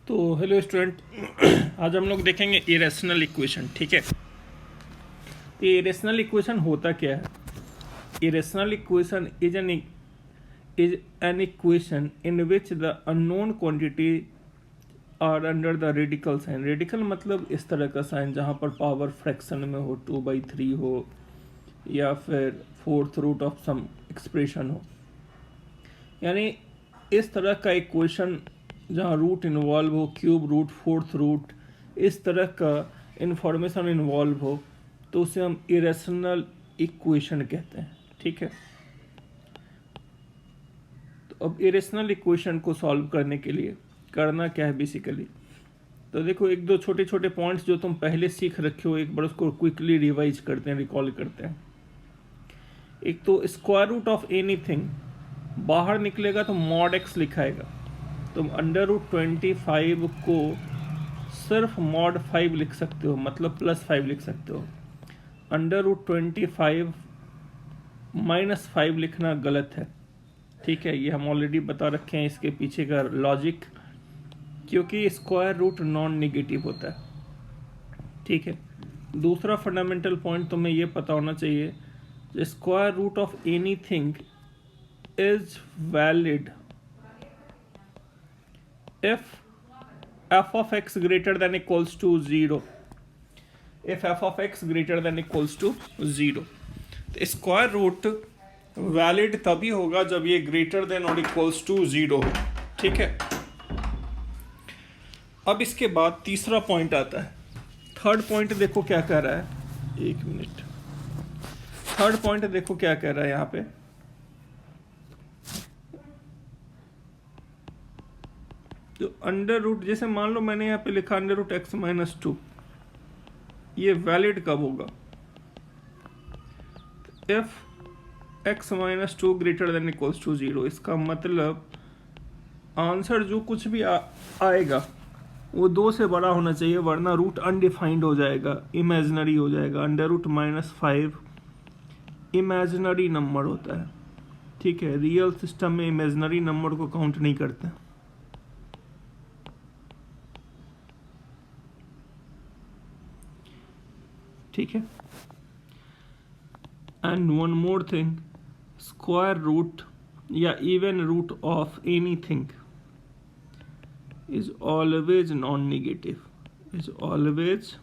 तो hello student, आज हम लोग देखेंगे इरेशनल इक्वेशन। ठीक है, तो इरेशनल इक्वेशन होता क्या है? Irrational equation is an equation in which the unknown quantity are under the radical sign. Radical मतलब इस तरह का साइन जहाँ पर पावर फ्रैक्शन में हो, 2/3 हो या फिर fourth root of some expression हो, यानी इस तरह का इक्वेशन जहाँ रूट इन्वॉल्व हो, क्यूब रूट, फोर्थ रूट, इस तरह का इंफॉर्मेशन इन्वॉल्व हो, तो उसे हम इरेशनल इक्वेशन कहते हैं। ठीक है, तो अब इरेशनल इक्वेशन को सॉल्व करने के लिए करना क्या है बेसिकली, तो देखो एक दो छोटे छोटे पॉइंट्स जो तुम पहले सीख रखे हो, एक बार उसको क्विकली रिवाइज करते हैं, रिकॉल करते हैं। एक तो स्क्वायर रूट ऑफ एनीथिंग बाहर निकलेगा तो मॉड एक्स लिखाएगा, तुम √25 को सिर्फ मॉड 5 लिख सकते हो, मतलब +5 लिख सकते हो। √25 -5 लिखना गलत है। ठीक है, ये हम ऑलरेडी बता रखे हैं इसके पीछे का लॉजिक, क्योंकि स्क्वायर रूट नॉन नेगेटिव होता है। ठीक है, दूसरा फंडामेंटल पॉइंट तुम्हें ये पता होना चाहिए, square root of anything is valid if f of x greater than equals to 0, if f of x greater than equals to 0, तो स्क्वायर रूट वैलिड तभी होगा जब ये ग्रेटर देन और इक्वल्स टू 0 हो। ठीक है, अब इसके बाद तीसरा पॉइंट आता है। थर्ड पॉइंट देखो क्या कह रहा है, एक मिनट। थर्ड पॉइंट देखो क्या कह रहा है यहाँ पे, जो अंडर रूट, जैसे मान लो मैंने यहाँ पे लिखा √x-2, ये वैलिड कब होगा? If x-2 greater than equals to 0। इसका मतलब आंसर जो कुछ भी आएगा वो 2 से बड़ा होना चाहिए, वरना रूट अनडिफाइंड हो जाएगा, इमेजिनरी हो जाएगा। √-5 इमेजिनरी नंबर होता है। ठीक है, रियल सिस्टम में इमेजिनरी नंबर को काउंट नहीं करते। ठीक है, and one more thing, square root या even root of anything is always non negative, is always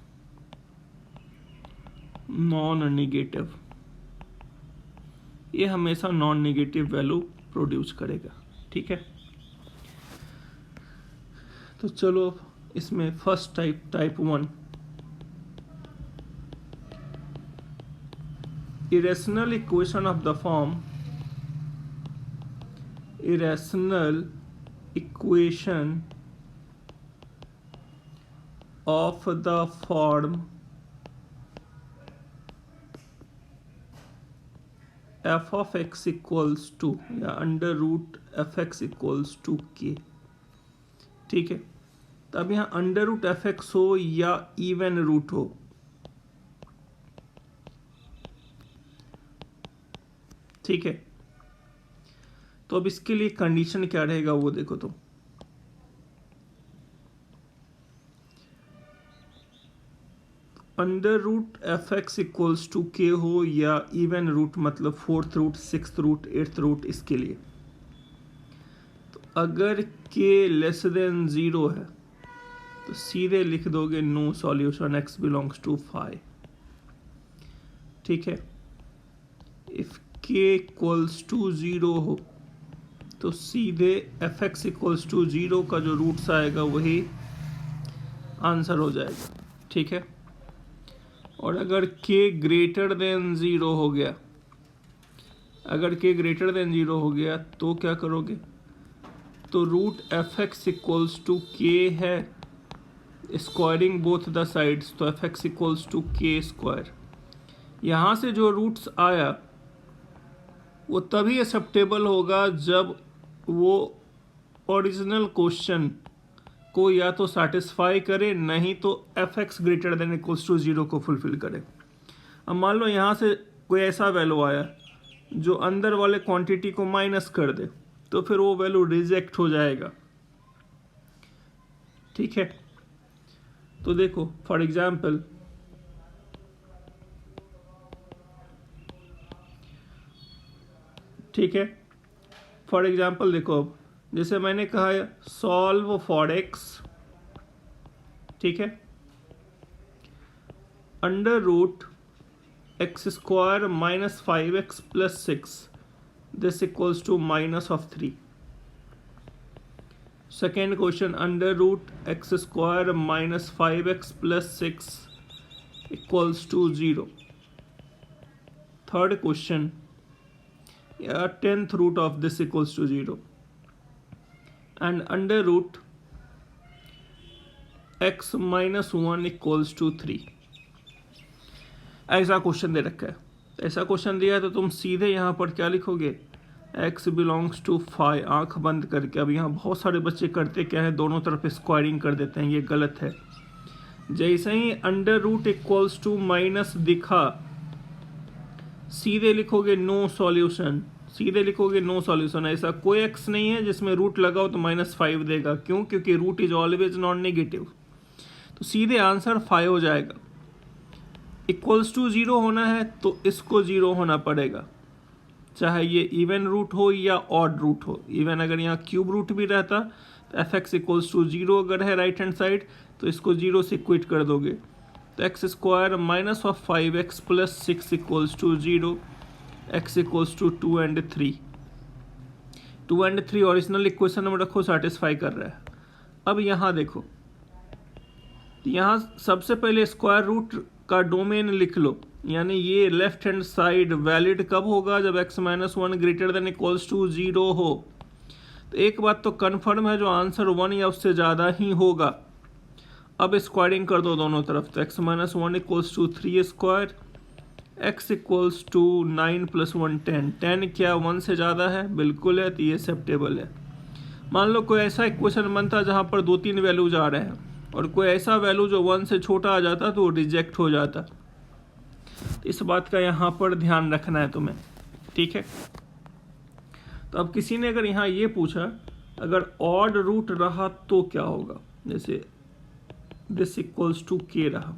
non negative. ये हमेशा नॉन नेगेटिव वैल्यू प्रोड्यूस करेगा। ठीक है, तो चलो इसमें first type 1, irrational equation of the form, irrational equation of the form f of x equals to या √fx equals to k। ठीक है, तो अब यहाँ √fx हो या इवन रूट हो, ठीक है, तो अब इसके लिए कंडीशन क्या रहेगा वो देखो। तो √fx equals to k हो या इवन रूट, मतलब fourth root, sixth root, eighth root, इसके लिए तो अगर k लेस देन 0 है तो सीधे लिख दोगे no solution, x belongs to 5। ठीक है, इफ k इक्वल्स टू 0 हो तो सीधे fx इक्वल्स टू 0 का जो रूट्स आएगा वही आंसर हो जाएगा। ठीक है, और अगर k ग्रेटर देन 0 हो गया, अगर k ग्रेटर देन 0 हो गया तो क्या करोगे? तो √fx इक्वल्स टू k है, स्क्वायरिंग बोथ द साइड्स, तो fx equals to k square. यहाँ से जो रूट्स आया वो तभी एक्सेप्टेबल होगा जब वो ओरिजिनल क्वेश्चन को या तो सेटिस्फाई करे, नहीं तो fx greater than equals to 0 को फुलफिल करे। अब मान लो यहाँ से कोई ऐसा वैल्यू आया जो अंदर वाले क्वांटिटी को माइनस कर दे, तो फिर वो वैल्यू रिजेक्ट हो जाएगा। ठीक है, तो देखो फॉर एग्जाम्पल ठीक है, फॉर एग्जाम्पल देखो, अब जैसे मैंने कहा सॉल्व फॉर एक्स, ठीक है, under root x square minus 5x plus 6 this equals to minus of 3. Second question, under root x square minus 5x plus 6 equals to 0. Third question, 10th root of this equals to 0, and under root x minus 1 equals to 3. ऐसा question दे रखा है, ऐसा question दिया है तो तुम सीधे यहाँ पर क्या लिखोगे, x बिलोंग्स टू 5, आंख बंद करके. अब यहाँ बहुत सारे बच्चे करते क्या है, दोनों तरफ स्क्वायरिंग कर देते हैं, ये गलत है. जैसे ही under root equals to minus दिखा, सीधे लिखोगे नो सॉल्यूशन, सीधे लिखोगे नो सॉल्यूशन. ऐसा कोई एक्स नहीं है जिसमें रूट लगाओ तो -5 देगा. क्यों? क्योंकि root is always non negative. तो सीधे आंसर 5 हो जाएगा. इक्वल्स टू 0 होना है तो इसको 0 होना पड़ेगा, चाहे ये इवन रूट हो या ऑड रूट हो. इवन अगर यहाँ क्यूब रूट भी रहता तो fx इक्वल्स टू 0 अगर है राइट हैंड साइड तो इसको 0 से क्विट कर दोगे. तो x square minus of 5x plus 6 equals to 0, x equals to 2 and 3. 2 and 3 original equation में रखो, सेटिस्फाई कर रहा है. अब यहाँ देखो, यहाँ सबसे पहले स्क्वायर रूट का डोमेन लिख लो, यानी ये लेफ्ट हैंड साइड वैलिड कब होगा, जब x minus 1 greater than equals to 0 हो. तो एक बात तो कन्फर्म है, जो आंसर 1 या उससे ज़्यादा ही होगा. अब स्क्वायरिंग कर दो दोनों तरफ, तो x minus 1 equals to 3 square, x equals to 9 plus 1 10. 10 क्या 1 से ज़्यादा है? बिल्कुल है, तो ये एक्सेप्टेबल है. मान लो कोई ऐसा इक्वेशन बनता जहाँ पर 2-3 वैल्यूज आ रहे हैं और कोई ऐसा वैल्यू जो 1 से छोटा आ जाता तो वो रिजेक्ट हो जाता. इस बात का यहाँ पर ध्यान रखना है तुम्हें, ठीक है. तो अब किसी ने अगर यहाँ ये पूछा अगर ऑड रूट रहा तो क्या होगा, जैसे दिस इक्वल्स टू k रहा,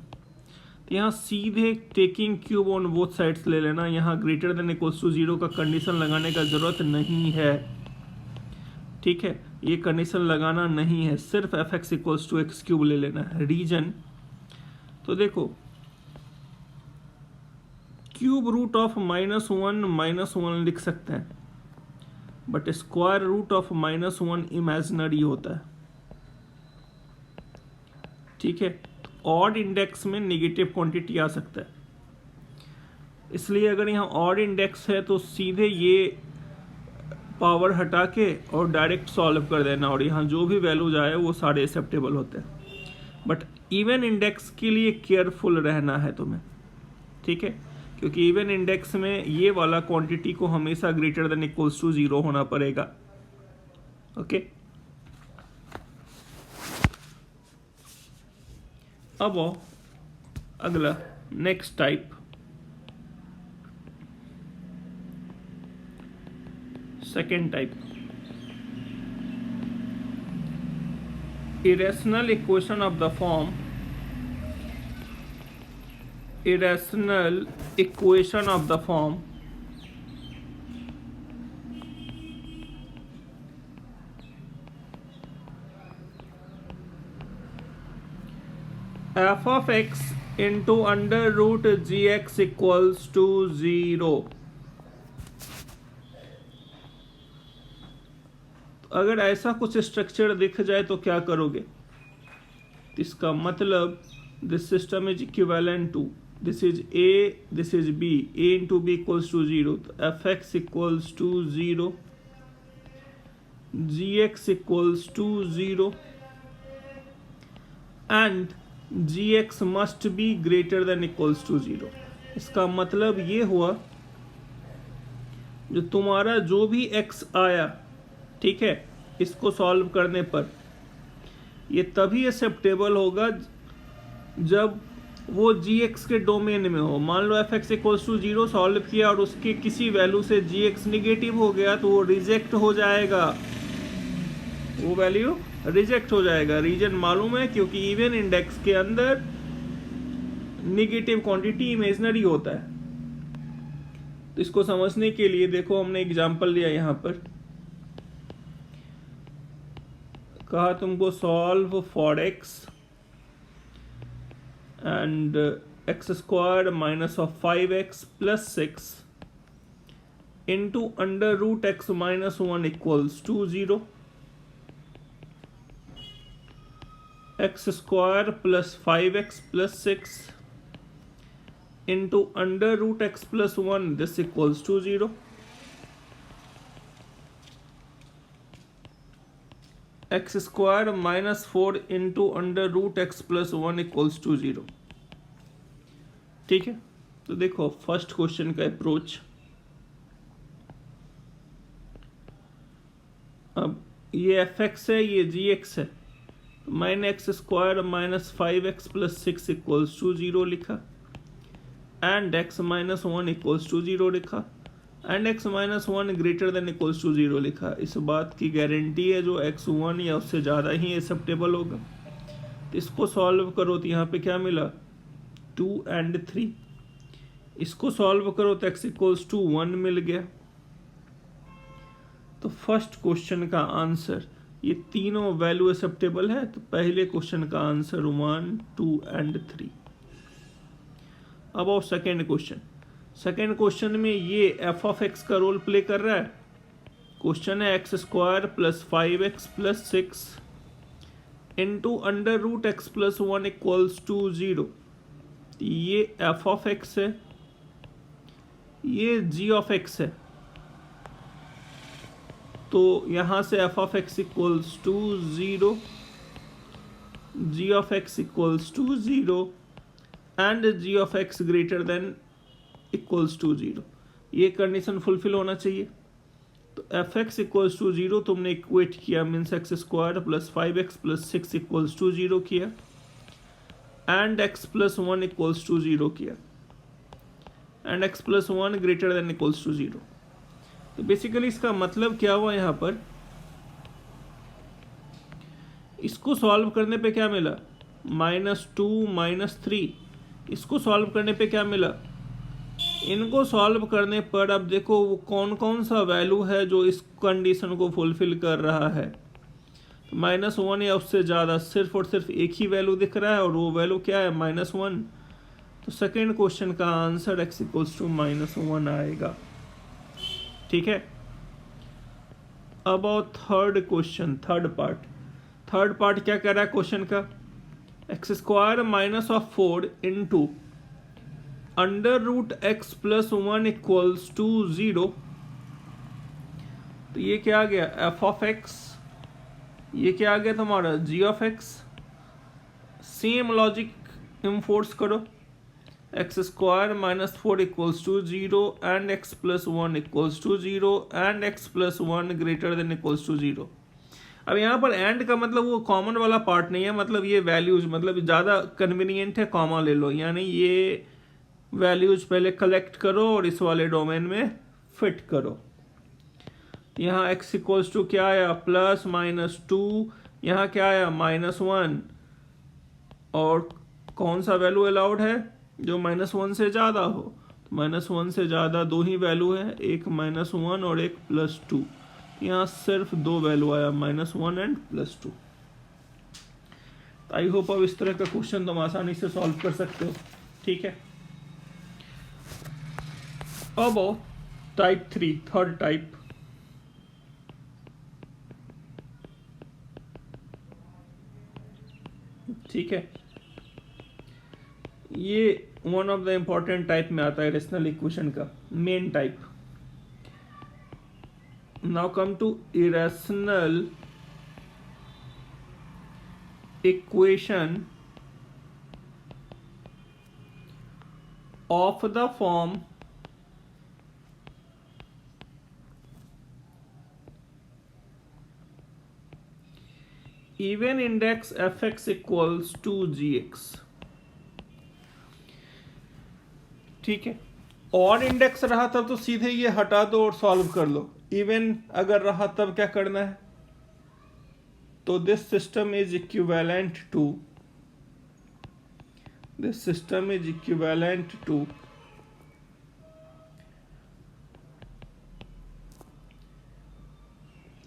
तो यहाँ सीधे taking cube on both sides ले लेना. यहाँ ग्रेटर देन इक्वल्स टू 0 का कंडीशन लगाने का ज़रूरत नहीं है, ठीक है. ये कंडीशन लगाना नहीं है, सिर्फ fx equals to x cube ले लेना है. रीजन तो देखो, क्यूब रूट ऑफ -1 लिख सकते हैं, but square root of -1 imaginary होता है, ठीक है. ऑड इंडेक्स में नेगेटिव क्वांटिटी आ सकता है, इसलिए अगर यहाँ ऑड इंडेक्स है तो सीधे ये पावर हटा के और डायरेक्ट सॉल्व कर देना, और यहाँ जो भी वैल्यूज आए वो सारे एक्सेप्टेबल होते हैं. बट इवन इंडेक्स के लिए केयरफुल रहना है तुम्हें, ठीक है, क्योंकि इवन इंडेक्स में ये वाला क्वांटिटी को हमेशा ग्रेटर देन इक्वल्स टू 0 होना पड़ेगा. ओके, अब अगला next type, second type, irrational equation of the form, irrational equation of the form f of x into under root gx equals to 0. अगर ऐसा कुछ स्ट्रक्चर दिख जाए तो क्या करोगे, इसका मतलब this system is equivalent to, this is a, this is b, a into b equals to 0, तो fx equals to 0, gx equals to 0 and gx must be greater than equals to 0. इसका मतलब ये हुआ, जो तुम्हारा जो भी x आया, ठीक है, इसको सॉल्व करने पर ये तभी एक्सेप्टेबल होगा जब वो gx के डोमेन में हो. मान लो fx इक्वल्स टू 0 सॉल्व किया और उसके किसी वैल्यू से gx निगेटिव हो गया तो वो रिजेक्ट हो जाएगा, वो वैल्यू रिजेक्ट हो जाएगा। रीजन मालूम है, क्योंकि इवन इंडेक्स के अंदर नेगेटिव क्वांटिटी इमेजनरी होता है। तो इसको समझने के लिए देखो, हमने एग्जांपल लिया यहां पर, कहा तुमको solve for x and x square minus of 5x plus 6 into under root x minus 1 equals to 0, x square plus 5x plus 6 into under root x plus 1 this equals to 0, x square minus 4 into under root x plus 1 equals to 0। ठीक है, तो देखो first question का approach. अब ये fx है, ये gx है, मैंने x square minus 5x plus 6 equals to 0 लिखा and x minus 1 equals to 0 लिखा and x minus 1 greater than equals to 0 लिखा। इस बात की गारंटी है जो x1 या उससे ज़्यादा ही एक्सेप्टेबल होगा। तो इसको सॉल्व करो तो यहाँ पे क्या मिला 2 and 3, इसको सॉल्व करो तो x इक्वल्स टू 1 मिल गया। तो फर्स्ट क्वेश्चन का आंसर, ये तीनों वैल्यू एक्सेप्टेबल है, तो पहले क्वेश्चन का आंसर 1, 2 and 3। अब और सेकेंड क्वेश्चन, सेकेंड क्वेश्चन में ये एफ ऑफ एक्स का रोल प्ले कर रहा है। क्वेश्चन है x square plus 5x plus 6 into under root x plus 1 equals to 0। ये एफ ऑफ एक्स है, ये जी ऑफ एक्स है, तो यहां से f of x equals to 0, g of x equals to 0 and g of x greater than equals to 0। ये condition fulfil होना चाहिए। तो एफ एक्स इक्वल्स टू 0 तुमने इक्वेट किया, means x square plus 5x plus 6 equals to 0 किया and x plus 1 equals to 0 किया and x plus 1 greater than equals to 0। तो basically इसका मतलब क्या हुआ, यहाँ पर इसको सॉल्व करने पे क्या मिला -2 -3, इसको सॉल्व करने पे क्या मिला, इनको सॉल्व करने पर अब देखो वो कौन कौन सा वैल्यू है जो इस कंडीशन को फुलफिल कर रहा है। तो -1 या उससे ज़्यादा सिर्फ और सिर्फ एक ही वैल्यू दिख रहा है और वो वैल्यू क्या है -1। तो सेकेंड क्वेश्चन का आंसर x इक्वल्स टू -1 आएगा। ठीक है, अब और थर्ड क्वेश्चन, थर्ड पार्ट क्या कह रहा है क्वेश्चन का, x square minus of 4 into under root x plus 1 equals to 0। तो ये क्या आ गया एफ ऑफ एक्स, ये क्या आ गया तुम्हारा g of x. Same logic enforce करो, x square minus 4 equals to 0 and x plus 1 equals to 0 and x plus 1 greater than equals to 0। अब यहाँ पर एंड का मतलब वो कॉमन वाला पार्ट नहीं है, मतलब ये वैल्यूज, मतलब ज़्यादा कन्वीनियंट है कॉमा ले लो, यानी ये वैल्यूज पहले कलेक्ट करो और इस वाले डोमेन में फिट करो। यहाँ x इक्वल्स टू क्या आया +-2, यहाँ क्या आया -1, और कौन सा वैल्यू अलाउड है जो -1 से ज़्यादा हो। तो -1 से ज़्यादा दो ही वैल्यू है, एक -1 और एक +2। यहाँ सिर्फ दो वैल्यू आया -1 एंड +2। आई होप अब इस तरह का क्वेश्चन तुम आसानी से सॉल्व कर सकते हो। ठीक है, अब टाइप 3, थर्ड टाइप। ठीक है, ये one of the important type में आता है रेशनल इक्वेशन का, main type. Now come to irrational equation of the form even index fx equals to gx। ठीक है, ऑड इंडेक्स रहा तब तो सीधे ये हटा दो और सॉल्व कर लो। इवन अगर रहा तब क्या करना है, तो this system is equivalent to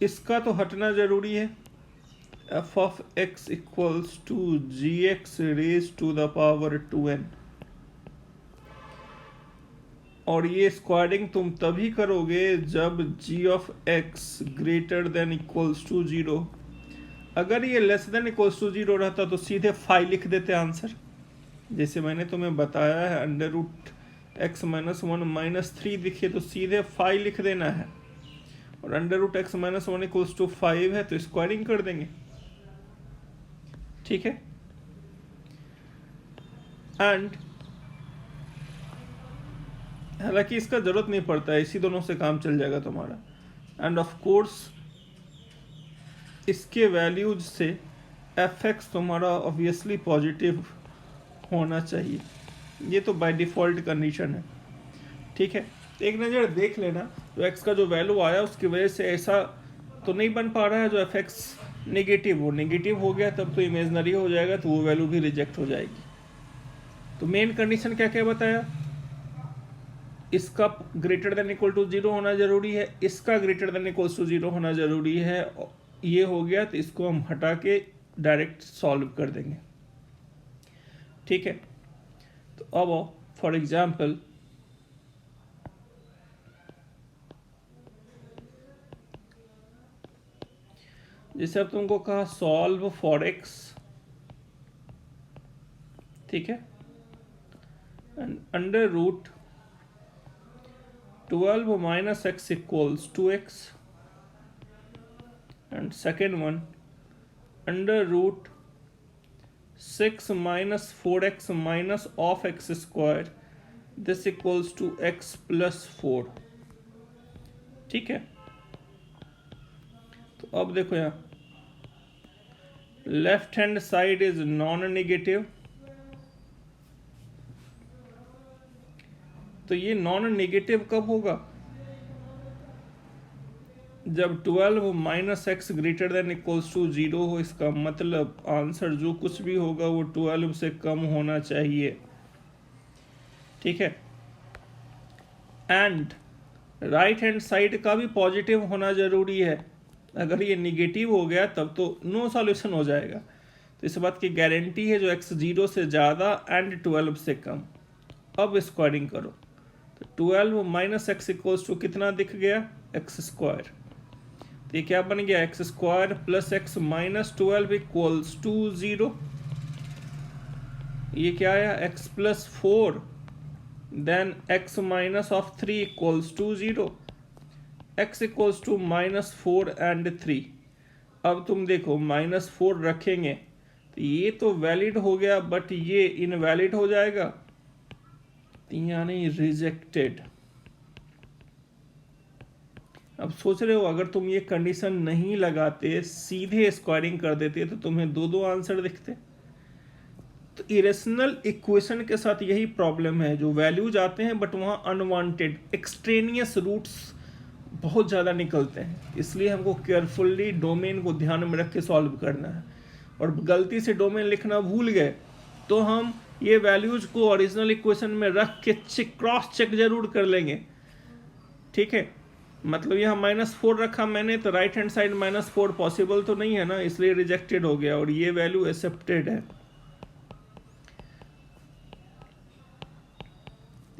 इसका तो हटना जरूरी है, f of x equals to gx raise to the power 2n। और ये स्क्वायरिंग तुम तभी करोगे जब g of x greater than equals to 0। अगर ये लेस देन इक्वल्स टू 0 रहता तो सीधे 5 लिख देते आंसर, जैसे मैंने तुम्हें बताया है under root x minus 1 minus 3 दिखे तो सीधे 5 लिख देना है, और under root x minus 1 equals to 5 है तो स्क्वायरिंग कर देंगे। ठीक है, एंड हालांकि इसका जरूरत नहीं पड़ता है, इसी दोनों से काम चल जाएगा तुम्हारा। एंड ऑफ कोर्स इसके वैल्यूज से एफ एक्स तुम्हारा ऑब्वियसली पॉजिटिव होना चाहिए, ये तो बाय डिफॉल्ट कंडीशन है। ठीक है, एक नज़र देख लेना, जो एक्स का जो वैल्यू आया उसकी वजह से ऐसा तो नहीं बन पा रहा है जो एफ एक्स नेगेटिव हो गया तब तो इमेजनरी हो जाएगा, तो वो वैल्यू भी रिजेक्ट हो जाएगी। तो मेन कंडीशन क्या क्या बताया, इसका ग्रेटर देन इक्वल टू 0 होना जरूरी है, इसका ग्रेटर देन इक्वल टू 0 होना जरूरी है। ये हो गया तो इसको हम हटा के डायरेक्ट सॉल्व कर देंगे। ठीक है, तो अब फॉर एग्जाम्पल जैसे अब तुमको कहा सॉल्व फॉर एक्स, ठीक है, and under root 12 minus x equals 2x, and second one under root 6 minus 4x minus of x square, this equals to x plus 4। ठीक है, तो अब देखो यहाँ left hand side is non negative, तो ये नॉन नेगेटिव कब होगा, जब 12 minus x greater than equals to 0 हो। इसका मतलब आंसर जो कुछ भी होगा वो 12 से कम होना चाहिए। ठीक है, एंड राइट हैंड साइड का भी पॉजिटिव होना जरूरी है, अगर ये नेगेटिव हो गया तब तो नो सॉल्यूशन हो जाएगा। तो इस बात की गारंटी है जो x 0 से ज़्यादा एंड 12 से कम। अब स्क्वायरिंग करो, 12 माइनस एक्स इक्वल्स टू कितना दिख गया, एक्स स्क्वायर। तो ये क्या बन गया, x square plus x minus 12 equals to 0। ये क्या आया, x plus 4 then x minus of 3 equals to 0, x equals to minus 4 and 3। अब तुम देखो -4 रखेंगे तो ये तो वैलिड हो गया, बट ये इनवैलिड हो जाएगा, यानी रिजेक्टेड। अब सोच रहे हो अगर तुम ये कंडीशन नहीं लगाते, सीधे स्क्वायरिंग कर देते तो तुम्हें दो आंसर दिखते। तो इरेशनल इक्वेशन के साथ यही प्रॉब्लम है, जो वैल्यूज आते हैं बट वहाँ अनवांटेड एक्सट्रेनियस रूट्स बहुत ज़्यादा निकलते हैं, इसलिए हमको केयरफुली डोमेन को ध्यान में रख के सॉल्व करना है। और गलती से डोमेन लिखना भूल गए तो हम ये वैल्यूज को ओरिजिनल इक्वेशन में रख के क्रॉस चेक जरूर कर लेंगे। ठीक है, मतलब यहाँ -4 रखा मैंने तो राइट हैंड साइड -4 पॉसिबल तो नहीं है ना, इसलिए रिजेक्टेड हो गया, और ये वैल्यू एक्सेप्टेड है।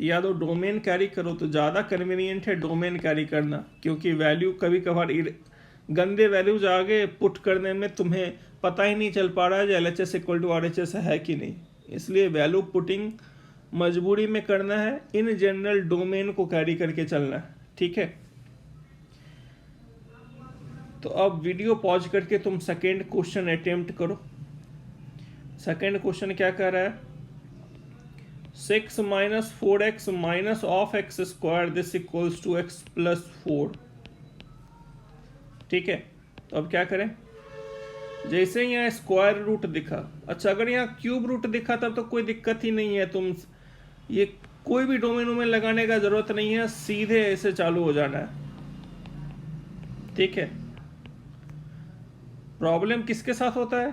या तो डोमेन कैरी करो तो ज़्यादा कन्वीनियंट है डोमेन कैरी करना, क्योंकि वैल्यू कभी कभार गंदे वैल्यूज आगे पुट करने में तुम्हें पता ही नहीं चल पा रहा है जो LHS इक्वल टू RHS है कि नहीं, इसलिए वैल्यू पुटिंग मजबूरी में करना है। इन जनरल डोमेन को कैरी करके चलना है। ठीक है, तो अब वीडियो पॉज करके तुम सेकेंड क्वेश्चन अटेम्प्ट करो। सेकेंड क्वेश्चन क्या कह रहा है, 6 minus 4x minus of x square this equals to x plus 4। ठीक है, तो अब क्या करें, जैसे यहाँ स्क्वायर रूट दिखा, अच्छा अगर यहाँ क्यूब रूट दिखा तब तो कोई दिक्कत ही नहीं है, तुम ये कोई भी डोमेन में लगाने का जरूरत नहीं है, सीधे ऐसे चालू हो जाना है। ठीक है, प्रॉब्लम किसके साथ होता है?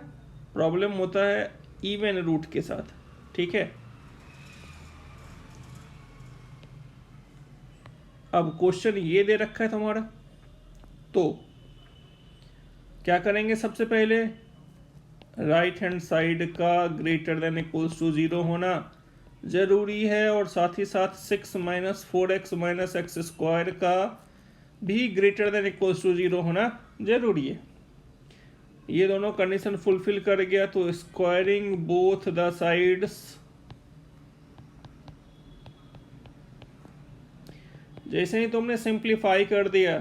प्रॉब्लम होता है इवन रूट के साथ, ठीक है। अब क्वेश्चन ये दे रखा है तुम्हारा, तो क्या करेंगे? सबसे पहले राइट हैंड साइड का ग्रेटर देन इक्वल्स टू 0 होना जरूरी है, और साथ ही साथ 6 minus 4x minus x square का भी ग्रेटर देन इक्वल्स टू 0 होना जरूरी है। ये दोनों कंडीशन फुलफिल कर गया तो स्क्वायरिंग बोथ द साइड्स, जैसे ही तुमने सिंप्लीफाई कर दिया,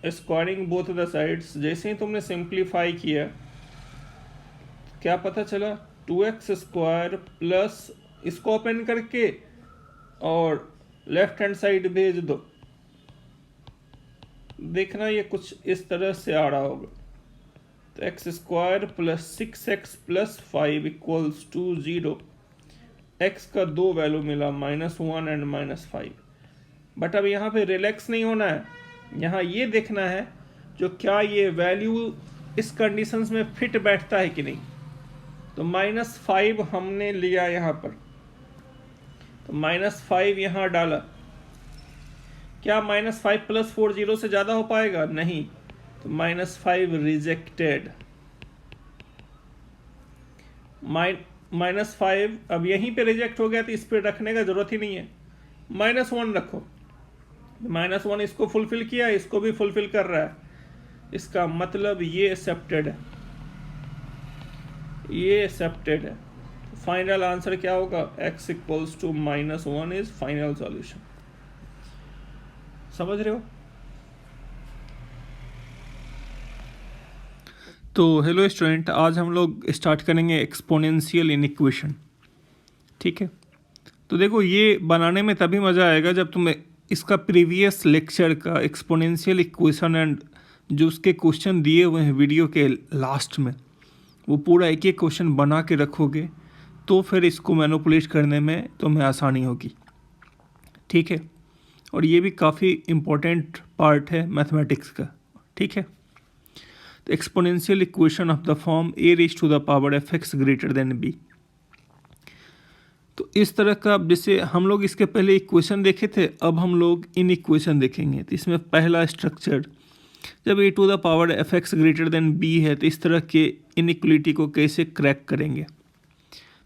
स्क्वायरिंग बोथ द साइड्स जैसे ही तुमने सिंप्लीफाई किया, क्या पता चला? 2x स्क्वायर प्लस, इसको ओपन करके और लेफ्ट हैंड साइड भेज दो, देखना ये कुछ इस तरह से आ रहा होगा। तो x square plus 6x plus 5 equals to 0। X का दो वैल्यू मिला, -1 एंड -5। बट अब यहाँ पे रिलैक्स नहीं होना है, यहाँ ये देखना है जो क्या ये वैल्यू इस कंडीशंस में फिट बैठता है कि नहीं। तो -5 हमने लिया यहाँ पर, तो -5 यहाँ डाला। क्या -5 प्लस 4 0 से ज़्यादा हो पाएगा? नहीं, तो -5 रिजेक्टेड। -5 अब यहीं पे रिजेक्ट हो गया, तो इस पे रखने का जरूरत ही नहीं है, -1 रखो। -1 इसको फुलफिल किया, इसको भी फुलफिल कर रहा है, इसका मतलब ये एक्सेप्टेड है, ये एक्सेप्टेड है। फाइनल आंसर क्या होगा? x equals to -1 is final solution. समझ रहे हो? तो हेलो स्टूडेंट, आज हम लोग स्टार्ट करेंगे एक्सपोनेंशियल इनइक्वेशन, ठीक है। तो देखो, ये बनाने में तभी मज़ा आएगा जब तुम इसका प्रीवियस लेक्चर का एक्सपोनेंशियल इक्वेशन एंड जो उसके क्वेश्चन दिए हुए हैं वीडियो के लास्ट में, वो पूरा एक एक क्वेश्चन बना के रखोगे, तो फिर इसको मैनिपुलेट करने में तुम्हें आसानी होगी, ठीक है। और ये भी काफ़ी इम्पोर्टेंट पार्ट है मैथमेटिक्स का, ठीक है। तो exponential equation of the form a raise to the power fx greater than b। तो इस तरह का, जैसे हम लोग इसके पहले इक्वेशन देखे थे, अब हम लोग इन इक्वेशन देखेंगे। तो इसमें पहला स्ट्रक्चर, जब a to the power fx greater than b है, तो इस तरह के इनइक्वलिटी को कैसे क्रैक करेंगे।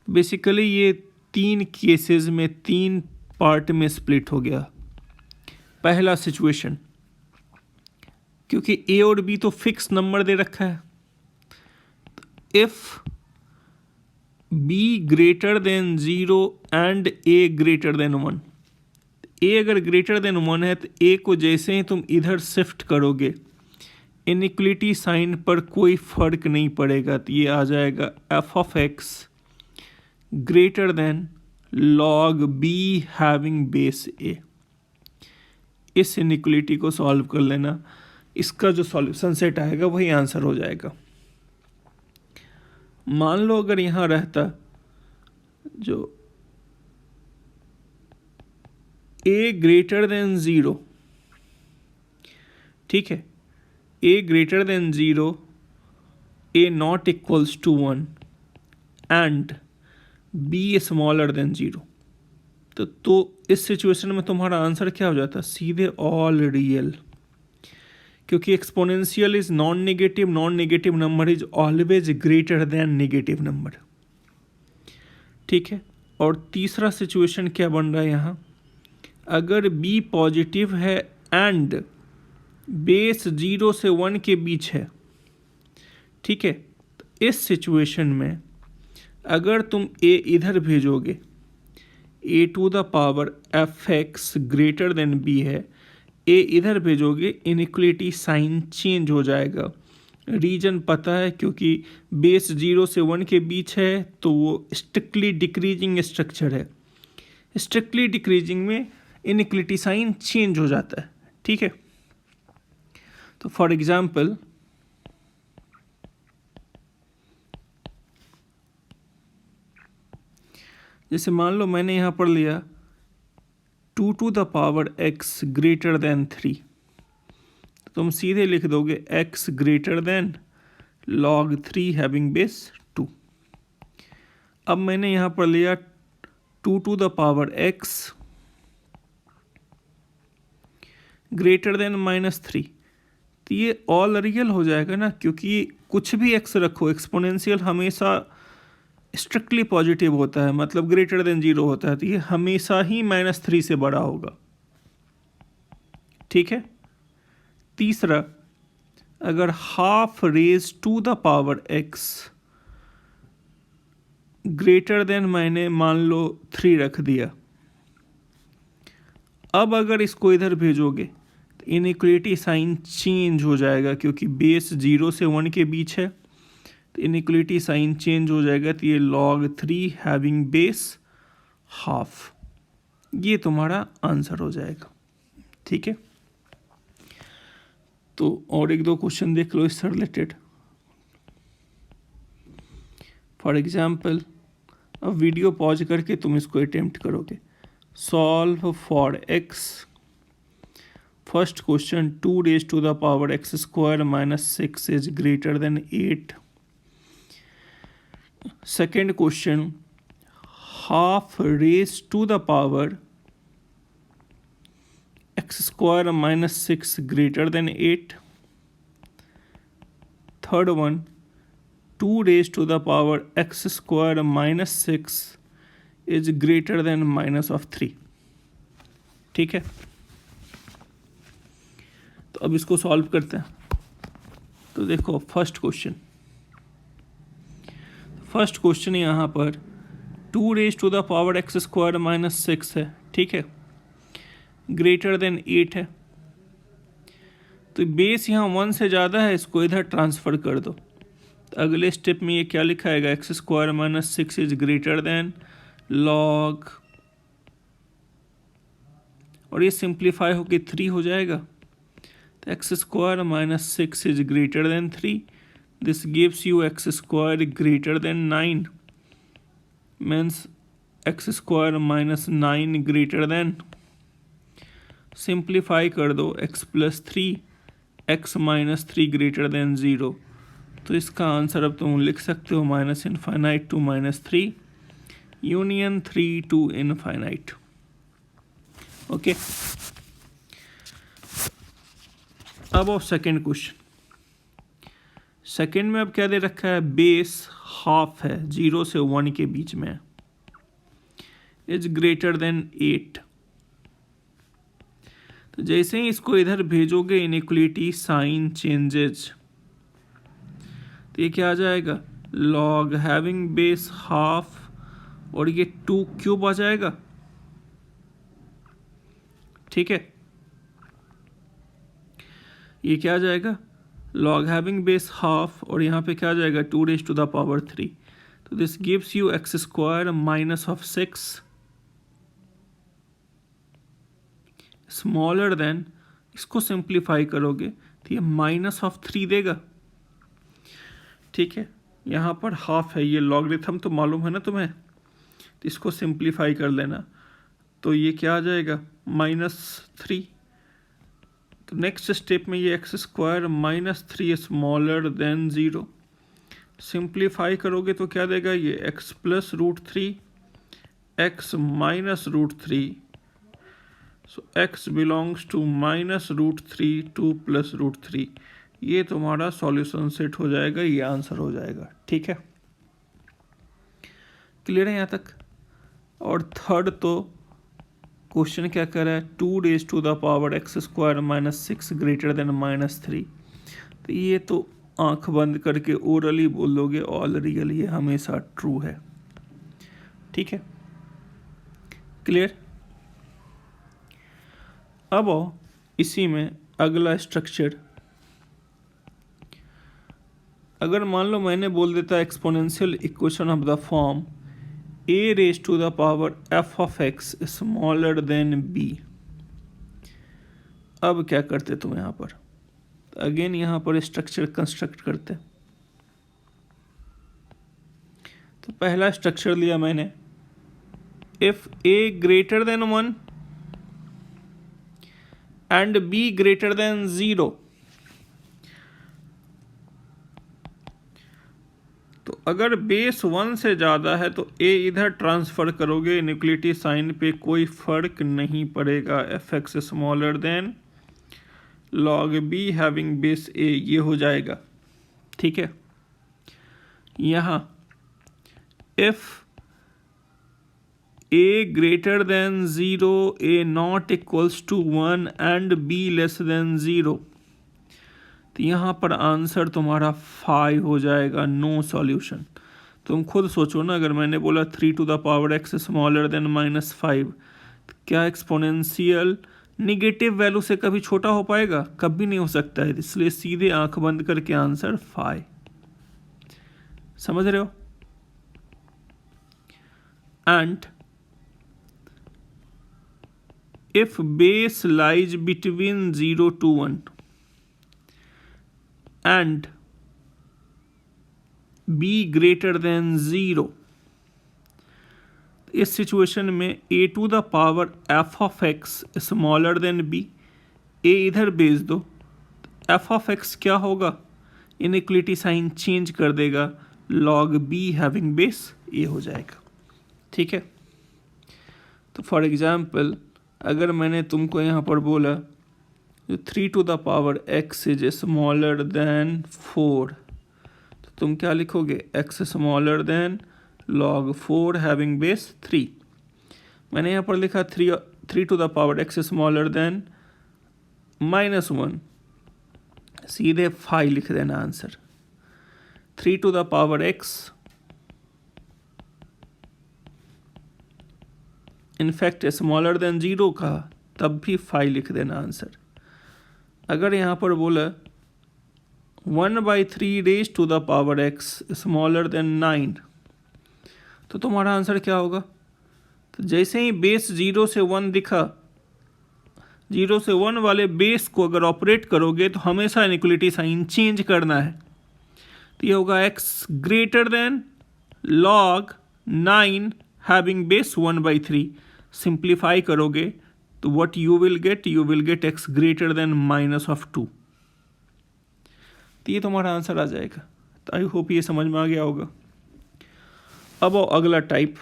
बेसिकली ये 3 केसेस में 3 पार्ट में स्प्लिट हो गया। पहला सिचुएशन, क्योंकि a और b तो फिक्स नंबर दे रखा है, if b greater than 0 and a greater than 1, a अगर ग्रेटर देन 1 है तो a को जैसे ही तुम इधर शिफ्ट करोगे, इनइक्वलिटी साइन पर कोई फर्क नहीं पड़ेगा, तो ये आ जाएगा f of x greater than log b having base a। इस इनइक्वलिटी को सॉल्व कर लेना, इसका जो सॉल्यूशन सेट आएगा वही आंसर हो जाएगा। मान लो अगर यहाँ रहता जो a ग्रेटर देन 0, ठीक है, a greater than 0, a not equals to 1 and b smaller than 0, तो इस सिचुएशन में तुम्हारा आंसर क्या हो जाता? सीधे ऑल रियल, क्योंकि exponential is non negative number is always greater than negative number, ठीक है। और तीसरा सिचुएशन क्या बन रहा है यहाँ, अगर b पॉजिटिव है एंड बेस 0 से 1 के बीच है, ठीक है, तो इस सिचुएशन में अगर तुम a इधर भेजोगे, a to the power fx greater than b है, a इधर भेजोगे, इनइक्वलिटी साइन चेंज हो जाएगा। रीजन पता है, क्योंकि बेस 0 से 1 के बीच है, तो वो स्ट्रिक्टली डिक्रीजिंग स्ट्रक्चर है। स्ट्रिक्टली डिक्रीजिंग में इनइक्वलिटी साइन चेंज हो जाता है, ठीक है। तो फॉर एग्जाम्पल, जैसे मान लो मैंने यहाँ पर लिया 2 to the power x greater than 3, तुम सीधे लिख दोगे x greater than log 3 having base 2। अब मैंने यहाँ पर लिया 2 to the power x greater than -3, तो ये ऑल रियल हो जाएगा ना, क्योंकि कुछ भी x रखो एक्सपोनेंशियल हमेशा स्ट्रिक्टली पॉजिटिव होता है, मतलब ग्रेटर देन 0 होता है, तो ये हमेशा ही -3 से बड़ा होगा। ठीक है। तीसरा, अगर half raise to the power x greater than मैंने मान लो 3 रख दिया, अब अगर इसको इधर भेजोगे तो इनइक्वलिटी साइन चेंज हो जाएगा, क्योंकि बेस 0 से 1 के बीच है, तो इनइक्वलिटी साइन चेंज हो जाएगा, तो ये log 3 हैविंग बेस हाफ, ये तुम्हारा आंसर हो जाएगा। ठीक है। तो और एक दो क्वेश्चन देख लो इससे रिलेटेड। फॉर एग्जाम्पल, अब वीडियो पॉज करके तुम इसको अटेम्प्ट करोगे। Solve for x, first question 2 raised to the power x square minus 6 is greater than 8। Second question, half raised to the power x square minus 6 greater than 8। Third one, 2 raised to the power x square minus 6 is greater than -3। ठीक है। तो अब इसको solve करते हैं। तो देखो first question यहाँ पर 2 raised to the power x square minus 6 है। ठीक है। ग्रेटर देन 8 है, तो बेस यहाँ 1 से ज़्यादा है, इसको इधर ट्रांसफ़र कर दो। तो अगले स्टेप में ये क्या लिखा आएगा, x square minus 6 is greater then log, और ये सिंप्लीफाई होके 3 हो जाएगा। तो x square minus 6 is greater than 3, this gives you x square greater than 9, means x square minus 9 greater than, simplify कर दो x plus 3, x minus 3 greater than 0। तो इसका आंसर अब तुम लिख सकते हो -∞ to -3 union 3 to infinite. Okay. अब सेकेंड क्वेश्चन, सेकेंड में अब क्या दे रखा है, बेस हाफ है, 0 से 1 के बीच में, इज ग्रेटर देन 8। तो जैसे ही इसको इधर भेजोगे इनइक्वलिटी साइन चेंजेज, तो ये क्या आ जाएगा, लॉग हैविंग बेस हाफ, और ये 2 क्यूब आ जाएगा। ठीक है। ये क्या आ जाएगा, लॉग हैविंग बेस हाफ, और यहाँ पे क्या आ जाएगा 2 raised to the power 3। तो this gives you x square minus of 6 smaller than, इसको सिंप्लीफाई करोगे तो ये -3 देगा। ठीक है। यहाँ पर हाफ है, ये लॉगरिथम तो मालूम है ना तुम्हें, तो इसको सिंप्लीफाई कर लेना, तो ये क्या आ जाएगा -3। तो नेक्स्ट स्टेप में ये x square -3 smaller than 0, simplify करोगे तो क्या देगा, ये x plus √3 x minus √3, so x belongs to -√3 2 plus √3। ये तुम्हारा सॉल्यूशन सेट हो जाएगा, ये आंसर हो जाएगा। ठीक है। क्लियर है यहाँ तक। और थर्ड तो क्वेश्चन क्या कर रहा है, 2 raised to the power x square minus 6 greater than -3। तो ये तो आंख बंद करके ओरली बोल दोगे ऑल रियल, ये हमेशा ट्रू है। ठीक है। क्लियर। अब इसी में अगला स्ट्रक्चर, अगर मान लो मैंने बोल देता exponential equation of the form a raised to the power f of x smaller than b, अब क्या करते तुम यहाँ पर, अगेन यहाँ पर स्ट्रक्चर कंस्ट्रक्ट करते। तो पहला स्ट्रक्चर लिया मैंने, if a greater than 1 and b greater than 0, तो अगर बेस 1 से ज़्यादा है तो ए इधर ट्रांसफ़र करोगे, इनइक्वलिटी साइन पे कोई फ़र्क नहीं पड़ेगा। F x smaller than log b having base a, ये हो जाएगा। ठीक है, यहाँ if a greater than 0, a not equals to 1 and b less than 0, तो यहाँ पर आंसर तुम्हारा 5 हो जाएगा, नो सॉल्यूशन। तुम खुद सोचो ना, अगर मैंने बोला 3 to the power x smaller than -5, तो क्या एक्सपोनेंशियल निगेटिव वैल्यू से कभी छोटा हो पाएगा? कभी नहीं हो सकता है। इसलिए सीधे आंख बंद करके आंसर 5। समझ रहे हो? And if base lies between 0 to 1 and b greater than 0, इस सिचुएशन में a to the power f of x smaller than b, a इधर भेज दो, f ऑफ x क्या होगा? इनइक्वलिटी साइन चेंज कर देगा, log b having base a हो जाएगा। ठीक है, तो फॉर एग्जाम्पल अगर मैंने तुमको यहाँ पर बोला 3 to the power x is smaller than 4, तो तुम क्या लिखोगे? x smaller than log 4 having base 3। मैंने यहाँ पर लिखा 3 to the power x smaller than -1, सीधे 5 लिख देना answer. 3 to the power x in fact smaller than 0 का, तब भी 5 लिख देना आंसर। अगर यहाँ पर बोला 1/3 raise to the power x smaller than 9, तो तुम्हारा आंसर क्या होगा? तो जैसे ही बेस 0 से 1 दिखा, 0 से 1 वाले बेस को अगर ऑपरेट करोगे तो हमेशा इनइक्वलिटी साइन चेंज करना है। तो ये होगा x greater than log 9 having base 1/3। Simplify करोगे तो what you will get x greater than -2। तो ये तुम्हारा आंसर आ जाएगा। तो आई होप ये समझ में आ गया होगा। अब अगला type,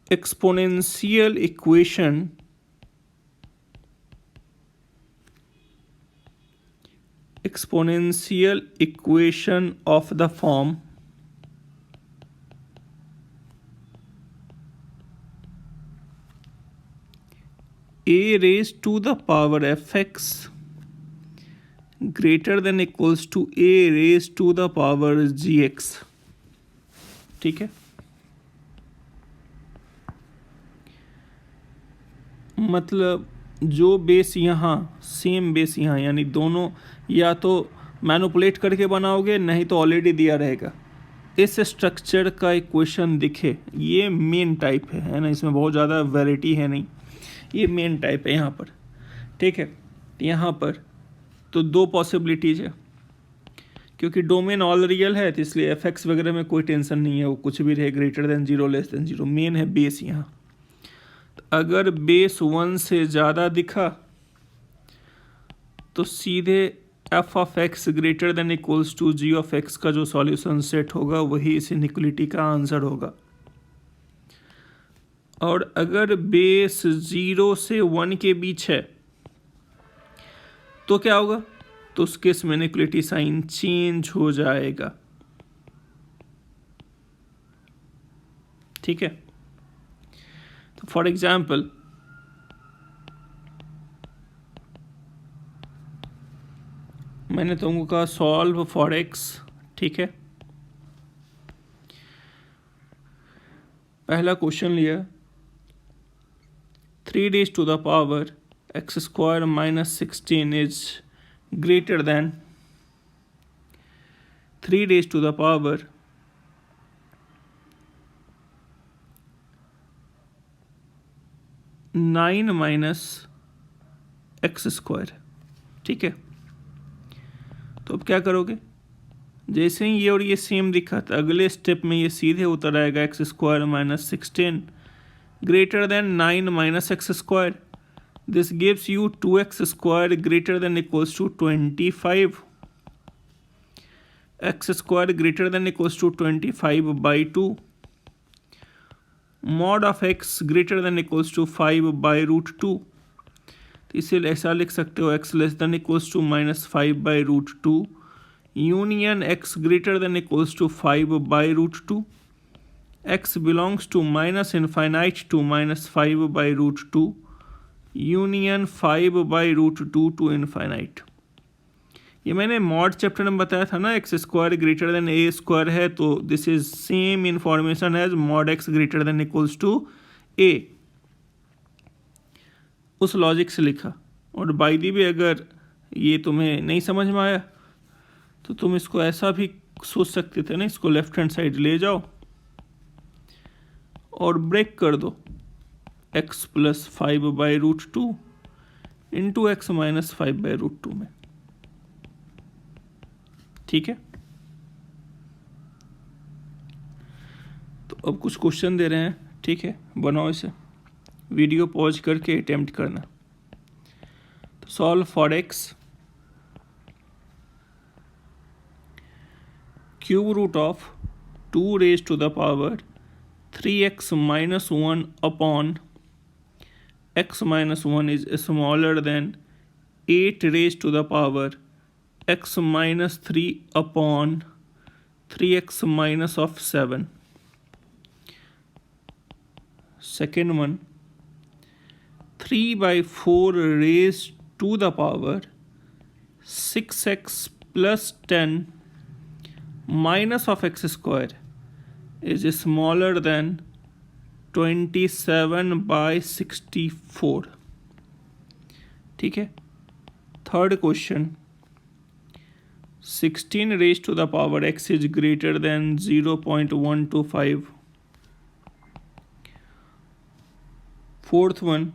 exponential equation of the form a raised to the power fx greater than equals to a raised to the power gx। ठीक है, मतलब जो बेस यहाँ सेम बेस यहाँ, यानी दोनों या तो मैनिपुलेट करके बनाओगे, नहीं तो ऑलरेडी दिया रहेगा। इस स्ट्रक्चर का इक्वेशन दिखे, ये मेन टाइप है ना, इसमें बहुत ज़्यादा वैरायटी है नहीं, ये मेन टाइप है यहाँ पर। ठीक है, यहाँ पर तो 2 पॉसिबिलिटीज़ है, क्योंकि डोमेन ऑल रियल है, तो इसलिए एफ एक्स वगैरह में कोई टेंशन नहीं है, वो कुछ भी रहे, greater than 0 less than 0। Main है बेस यहाँ। अगर बेस 1 से ज़्यादा दिखा तो सीधे f of x greater than equals to g of x का जो सॉल्यूशन सेट होगा वही इस इनइक्वलिटी का आंसर होगा। और अगर बेस 0 से 1 के बीच है तो क्या होगा? तो उस केस में इनइक्वलिटी साइन चेंज हो जाएगा। ठीक है, तो फॉर एग्जाम्पल मैंने तुमको कहा सॉल्व फॉर x। ठीक है, पहला क्वेश्चन लिया 3 raised to the power x square minus 16 is greater than 3 raised to the power 9 minus x square। ठीक है, तो अब क्या करोगे? जैसे ही ये और ये सेम दिखा तो अगले स्टेप में ये सीधे उतर आएगा x² - 16 greater than 9 minus x square. This gives you 2x square greater than equals to 25. X square greater than equals to 25 by 2. Mod of x greater than equals to 5 by root 2. तो इसे ऐसा लिख सकते हो x less than equals to -5 by root 2 union x greater than equals to 5 by root 2. x belongs to -∞ to -5 by root 2 union 5 by root 2 to infinite. ये मैंने mod chapter में बताया था ना, x square greater than a square है, तो this is same information as mod x greater than equals to a. उस logic से लिखा. और बाय द वे अगर ये तुम्हें नहीं समझ में आया तो तुम इसको ऐसा भी सोच सकते थे ना, इसको लेफ्ट हैंड साइड ले जाओ और ब्रेक कर दो x plus 5 by root 2 into x minus 5 by root 2 में. ठीक है, तो अब कुछ क्वेश्चन दे रहे हैं. ठीक है, बनाओ इसे, वीडियो पॉज करके अटेम्प्ट करना. तो solve for x. Cube root of 2 raise to the power 3x minus 1 upon x minus 1 is smaller than 8 raised to the power x minus 3 upon 3x minus of 7. Second one, 3 by 4 raised to the power 6x plus 10 minus of x square is smaller than 27 by 64. ठीक है. Third question, 16 raised to the power x is greater than 0.125. Fourth one,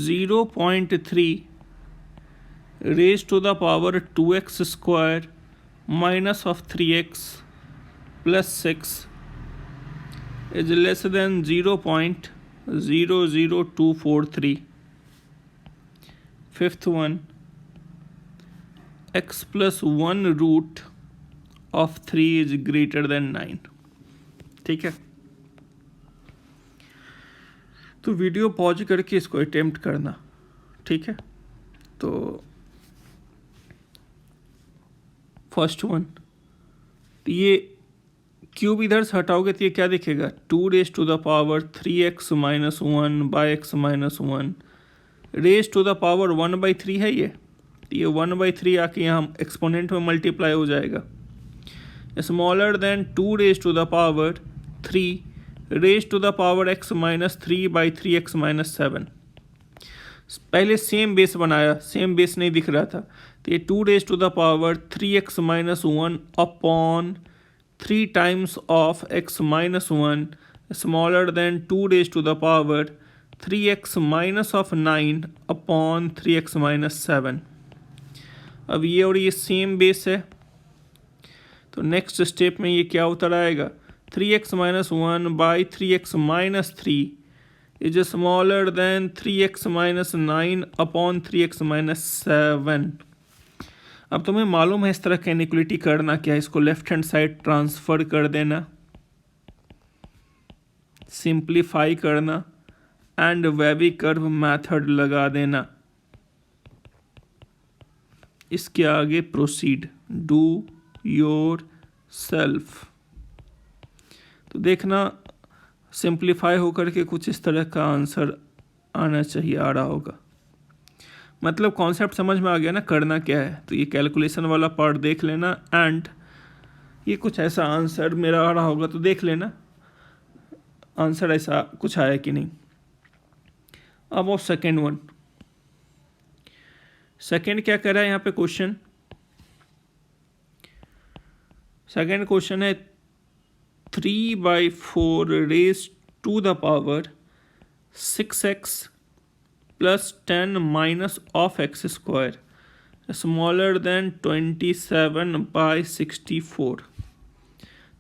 0.3 raised to the power 2x square minus of 3x plus 6 is less than 0.00243. Fifth one, x plus 1 root of 3 is greater than 9. ठीक है, तो video pause करके इसको attempt करना. ठीक है, तो first one, तो ये क्यूब इधर से हटाओगे तो ये क्या दिखेगा, 2 raise to the power 3x minus 1 by x minus 1 raise to the power 1/3 है ये. तो ये 1/3 आके यहाँ एक्सपोनेंट में मल्टीप्लाई हो जाएगा. Smaller than 2 raise to the power 3 raise to the power x minus 3 by 3x minus 7. पहले सेम बेस बनाया, सेम बेस नहीं दिख रहा था, तो ये 2 raise to the power 3x minus 1 upon 3 times of x minus 1 smaller than 2 raise to the power 3x minus of 9 upon 3x minus 7. अब ये और ये सेम बेस है, तो नेक्स्ट स्टेप में ये क्या उतर आएगा, 3x minus 1 by 3x minus 3 is smaller then 3x minus 9 upon 3x minus 7. अब तुम्हें मालूम है इस तरह का इनइक्वालिटी करना क्या है, इसको लेफ्ट हैंड साइड ट्रांसफर कर देना, सिंप्लीफाई करना एंड वेवी कर्व मेथड लगा देना. इसके आगे प्रोसीड, डू योर सेल्फ. तो देखना सिंप्लीफाई होकर के कुछ इस तरह का आंसर आना चाहिए, आ रहा होगा. मतलब कॉन्सेप्ट समझ में आ गया ना, करना क्या है. तो ये कैलकुलेशन वाला पार्ट देख लेना एंड ये कुछ ऐसा आंसर मेरा आ रहा होगा, तो देख लेना आंसर ऐसा कुछ आया कि नहीं. अब वो सेकेंड वन, सेकेंड क्या कर रहा है यहाँ पे क्वेश्चन. सेकेंड क्वेश्चन है 3 by 4 raised to the power 6x plus 10 minus of x square smaller than 27 by 64.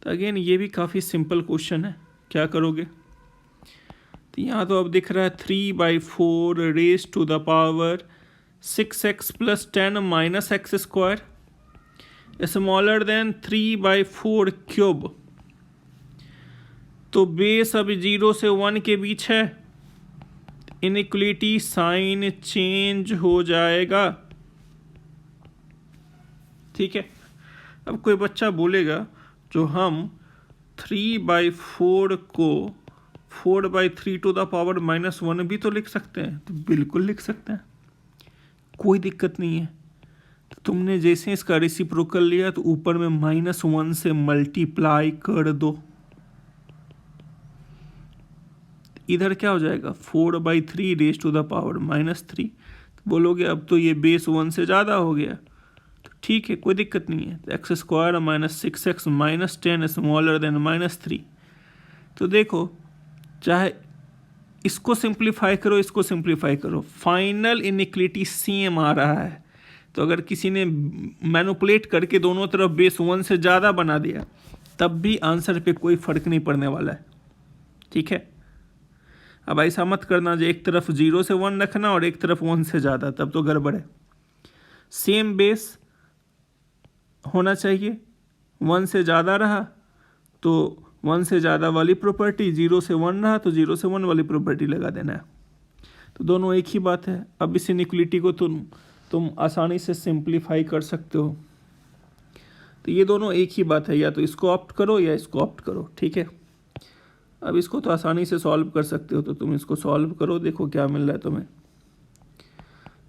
तो अगेन ये भी काफ़ी सिंपल क्वेश्चन है. क्या करोगे? तो यहाँ तो अब दिख रहा है 3/4 raise to the power 6x + 10 - x² smaller than 3/4 cube. तो बेस अब 0 से 1 के बीच है, इनइक्वलिटी साइन चेंज हो जाएगा। ठीक है, अब कोई बच्चा बोलेगा जो हम 3/4 को 4/3 टू द पावर -1 भी तो लिख सकते हैं। तो बिल्कुल लिख सकते हैं, कोई दिक्कत नहीं है। तो तुमने जैसे इसका रेसिप्रोकल लिया तो ऊपर में -1 से मल्टीप्लाई कर दो, इधर क्या हो जाएगा 4/3 रेज टू द पावर -3। बोलोगे अब तो ये बेस 1 से ज़्यादा हो गया, तो ठीक है, कोई दिक्कत नहीं है। x² - 6x - 10 smaller than -3। तो देखो, चाहे इसको सिंप्लीफाई करो, इसको सिंप्लीफाई करो, फाइनल इनइक्वलिटी सेम आ रहा है। तो अगर किसी ने मैनिपुलेट करके दोनों तरफ बेस 1 से ज़्यादा बना दिया, तब भी आंसर पे कोई फ़र्क नहीं पड़ने वाला है। ठीक है, अब ऐसा मत करना जो एक तरफ 0 से 1 रखना और एक तरफ 1 से ज़्यादा, तब तो गड़बड़ है। सेम बेस होना चाहिए, 1 से ज़्यादा रहा तो 1 से ज़्यादा वाली प्रॉपर्टी, 0 से 1 रहा तो 0 से 1 वाली प्रॉपर्टी लगा देना है। तो दोनों एक ही बात है। अब इस इनइक्वलिटी को तुम आसानी से सिंप्लीफाई कर सकते हो। तो ये दोनों एक ही बात है, या तो इसको ऑप्ट करो या इसको ऑप्ट करो। ठीक है, अब इसको तो आसानी से सॉल्व कर सकते हो, तो तुम इसको सॉल्व करो, देखो क्या मिल रहा है तुम्हें।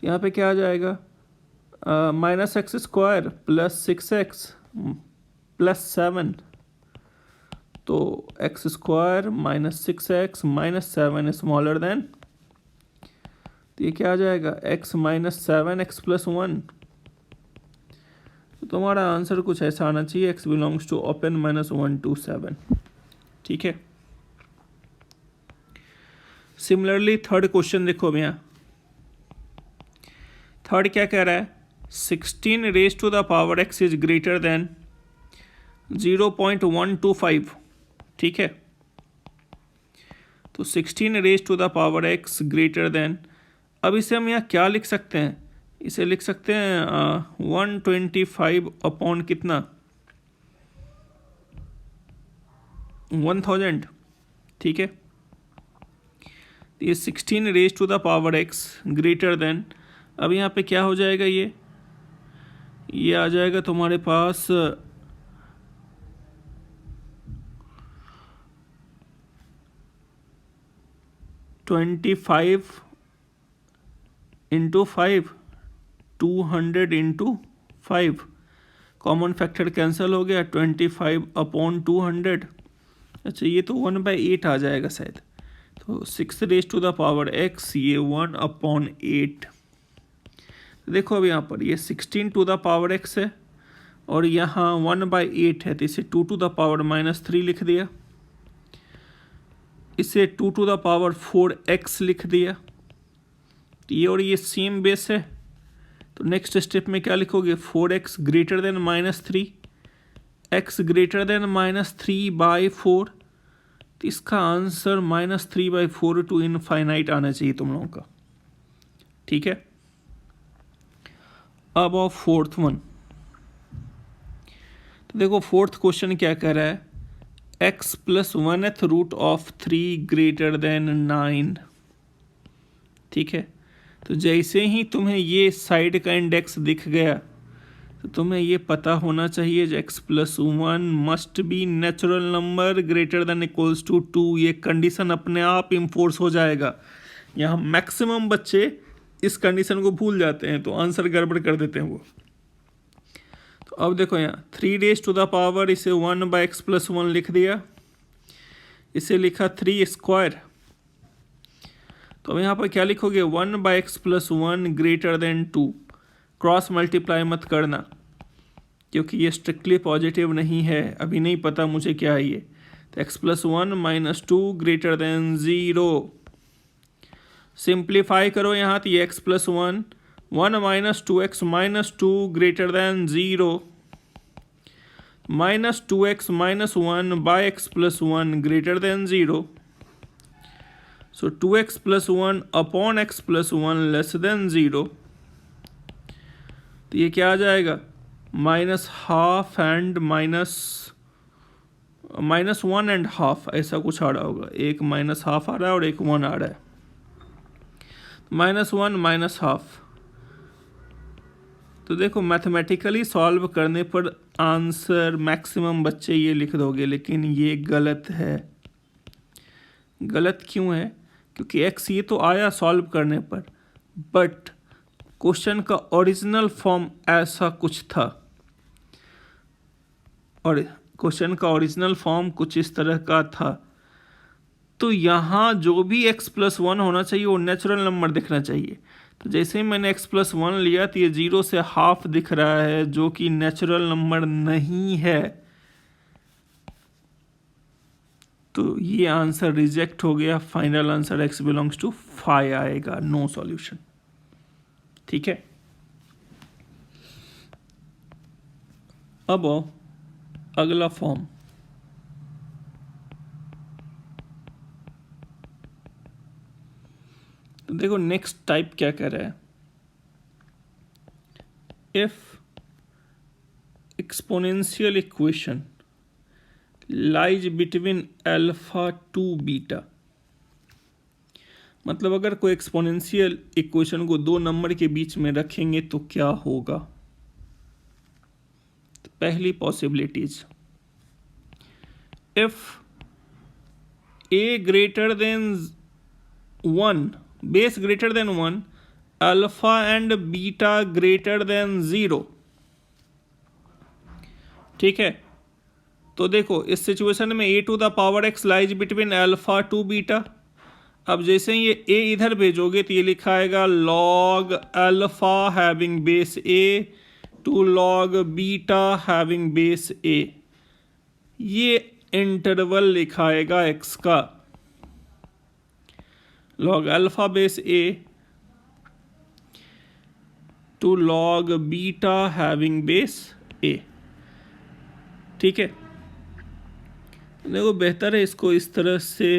यहाँ पे क्या आ जाएगा, -x² + 6x + 7, तो x² - 6x - 7 स्मॉलर देन, तो ये क्या आ जाएगा x - 7x + 1। तो तुम्हारा आंसर कुछ ऐसा आना चाहिए, x belongs to open -1 to 7। ठीक है, सिमिलरली थर्ड क्वेश्चन देखो अब यहाँ थर्ड क्या कह रहा है, 16 raise to the power x is greater than 0.125। ठीक है, तो 16 raise to the power x greater than, अब इसे हम यहाँ क्या लिख सकते हैं, इसे लिख सकते हैं 125 अपॉन कितना 1000। ठीक है, ये 16 raise to the power x greater than, अब यहाँ पे क्या हो जाएगा, ये आ जाएगा तुम्हारे पास 25 × 5, 200 × 5, कॉमन फैक्टर कैंसिल हो गया, 25 अपॉन 200। अच्छा, ये तो 1/8 आ जाएगा शायद, तो 6 raise to the power x, ये 1/8। देखो अब यहाँ पर ये 16 टू द पावर x है और यहाँ 1/8 है, तो इसे 2 टू द पावर -3 लिख दिया, इसे 2 टू द पावर 4x लिख दिया। तो ये और ये सेम बेस है, तो नेक्स्ट स्टेप में क्या लिखोगे, 4x greater than -3, x greater then -3/4। तो इसका आंसर -3/4 टू इनफाइनाइट आना चाहिए तुम लोगों का। ठीक है, अब आओ फोर्थ वन। तो देखो फोर्थ क्वेश्चन क्या कह रहा है, x + 1th root of 3 greater than 9। ठीक है, तो जैसे ही तुम्हें ये साइड का इंडेक्स दिख गया तो तुम्हें ये पता होना चाहिए x + 1 must be natural number greater than equals to 2। ये कंडीशन अपने आप इम्फोर्स हो जाएगा। यहाँ मैक्सिमम बच्चे इस कंडीशन को भूल जाते हैं, तो आंसर गड़बड़ कर देते हैं वो। तो अब देखो यहाँ 3 रेज टू द पावर, इसे 1/x + 1 लिख दिया, इसे लिखा 3²। तो अब यहाँ पर क्या लिखोगे, 1/x + 1 greater then 2। Cross multiply मत करना क्योंकि ये स्ट्रिक्टली पॉजिटिव नहीं है, अभी नहीं पता मुझे क्या है ये। तो x + 1 - 2 ग्रेटर देन 0। सिंप्लीफाई करो यहाँ, तो ये x + 1 1 - 2x - 2 greater than 0। Minus 2x minus 1 by x plus 1 greater than 0. So 2x plus 1 upon x plus 1 less than 0. तो ये क्या आ जाएगा, minus half and minus 1 and half, ऐसा कुछ आ रहा होगा. एक माइनस हाफ आ रहा है और एक 1 आ रहा है. Minus 1 minus half. तो देखो मैथमेटिकली सॉल्व करने पर आंसर मैक्सिमम बच्चे ये लिख दोगे, लेकिन ये गलत है. गलत क्यों है? क्योंकि x ये तो आया सॉल्व करने पर, बट क्वेश्चन का ओरिजिनल फॉर्म ऐसा कुछ था, और क्वेश्चन का ओरिजिनल फॉर्म कुछ इस तरह का था. तो यहाँ जो भी x प्लस 1 होना चाहिए वो नेचुरल नंबर दिखना चाहिए. तो जैसे ही मैंने x प्लस 1 लिया तो ये 0 से हाफ दिख रहा है, जो कि नेचुरल नंबर नहीं है. तो ये आंसर रिजेक्ट हो गया. Final answer x belongs to 5 आएगा. No solution. ठीक है. अब अगला फॉर्म, तो देखो नेक्स्ट टाइप क्या कह रहा है. If exponential equation lies between alpha to beta, मतलब अगर कोई एक्सपोनेंशियल इक्वेशन को दो नंबर के बीच में रखेंगे तो क्या होगा. तो पहली possibilities, if a greater than 1, base greater than 1, alpha and beta greater than 0. ठीक है. तो देखो इस सिचुएशन में a to the power x lies between alpha to beta. अब जैसे ही ये a इधर भेजोगे तो ये लिखा आएगा log alpha having base a to log beta having base a. ये इंटरवल लिखाएगा x का. log alpha base a to log beta having base a. ठीक है. देखो बेहतर है इसको इस तरह से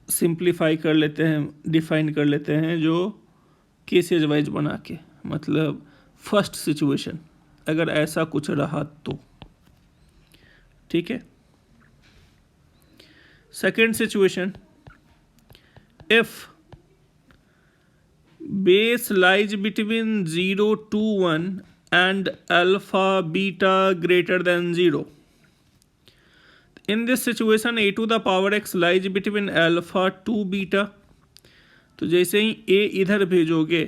सिंप्लीफाई कर लेते हैं, डिफाइन कर लेते हैं, जो केसेज वाइज बना के. मतलब फर्स्ट सिचुएशन अगर ऐसा कुछ रहा तो. ठीक है. Second situation, if base lies between 0 to 1 and alpha beta greater than 0. In this situation a to the power x lies between alpha to beta. तो जैसे ही a इधर भेजोगे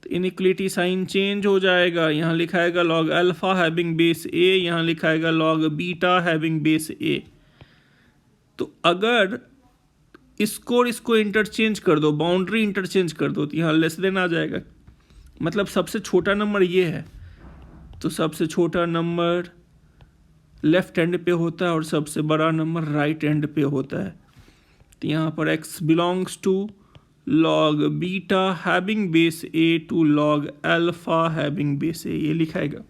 तो इनइक्वलिटी साइन चेंज हो जाएगा. यहाँ लिखाएगा log alpha having base a, यहाँ लिखाएगा log beta having base a. तो अगर इसको और इसको इंटरचेंज कर दो, बाउंड्री इंटरचेंज कर दो, तो यहाँ लेस देन आ जाएगा. मतलब सबसे छोटा नंबर ये है, तो सबसे छोटा नंबर लेफ्ट एंड पे होता है और सबसे बड़ा नंबर राइट एंड पे होता है. तो यहाँ पर x belongs to log beta having base a to log alpha having base a, ये लिखाएगा.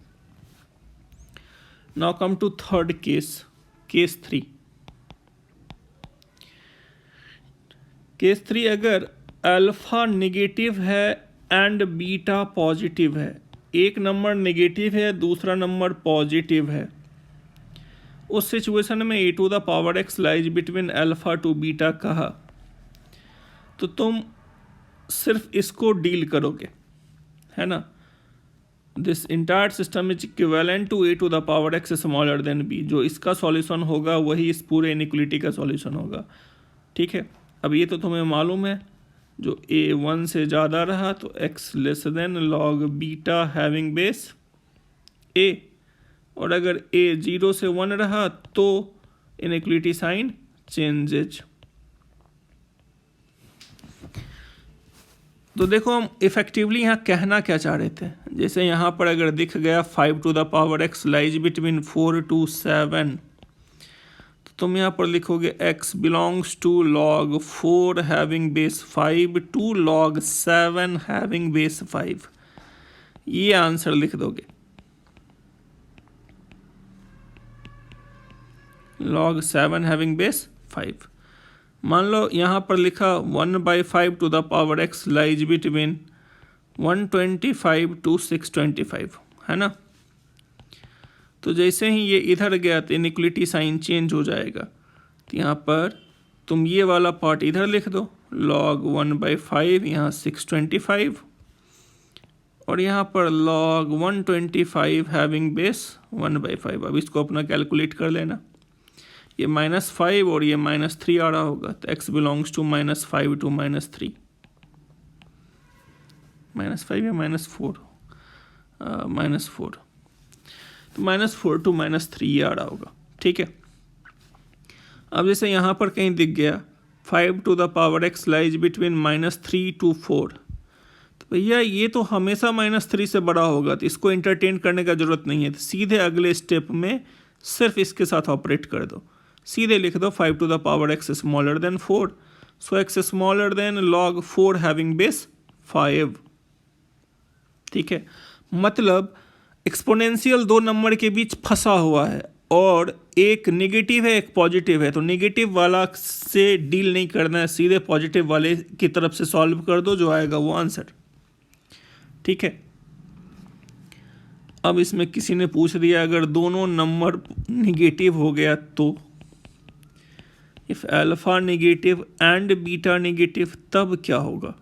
Now come to third case, case 3. Case 3, अगर अल्फा नेगेटिव है एंड बीटा पॉजिटिव है, एक नंबर नेगेटिव है दूसरा नंबर पॉजिटिव है, उस सिचुएशन में a to the power x lies between alpha to beta कहा, तो तुम सिर्फ इसको डील करोगे, है ना. This entire system is equivalent to a to the power x smaller than b. जो इसका सॉल्यूशन होगा वही इस पूरे इनइक्वलिटी का सॉल्यूशन होगा. ठीक है. अब ये तो तुम्हें मालूम है, जो a 1 से ज़्यादा रहा तो x less then log beta having base a, और अगर a 0 से 1 रहा तो इनइक्वलिटी साइन चेंजेज. तो देखो हम इफेक्टिवली यहाँ कहना क्या चाह रहे थे. जैसे यहाँ पर अगर दिख गया 5 to the power x lies between 4 to 7, तो तुम यहाँ पर लिखोगे x belongs to log 4 having base 5 to log 7 having base 5. ये आंसर लिख दोगे. log 7 having base 5। मान लो यहाँ पर लिखा 1/5 to the power x lies between 125 to 625, है ना। तो जैसे ही ये इधर गया तो इनइक्वलिटी साइन चेंज हो जाएगा। तो यहाँ पर तुम ये वाला पार्ट इधर लिख दो, log 1/5 यहाँ 625, और यहाँ पर log 125 हैविंग बेस 1/5। अब इसको अपना कैलकुलेट कर लेना। ये -5 और ये -3 आ रहा होगा, तो x बिलोंग्स टू -5 to -3, -5 या -4, -4, तो -4 to -3 ये आ रहा होगा, ठीक है। अब जैसे यहाँ पर कहीं दिख गया 5 to the power x lies between -3 to 4, तो भैया ये तो हमेशा -3 से बड़ा होगा, तो इसको इंटरटेन करने का जरूरत नहीं है। तो सीधे अगले स्टेप में सिर्फ इसके साथ ऑपरेट कर दो, सीधे लिख दो 5 to the power x smaller than 4, so x smaller than log 4 having base 5, ठीक है। मतलब एक्सपोनेंशियल दो नंबर के बीच फंसा हुआ है, और एक नेगेटिव है एक पॉजिटिव है, तो नेगेटिव वाला से डील नहीं करना है, सीधे पॉजिटिव वाले की तरफ से सॉल्व कर दो, जो आएगा वो आंसर, ठीक है। अब इसमें किसी ने पूछ दिया अगर दोनों नंबर नेगेटिव हो गया तो, if alpha negative and beta negative तब क्या होगा,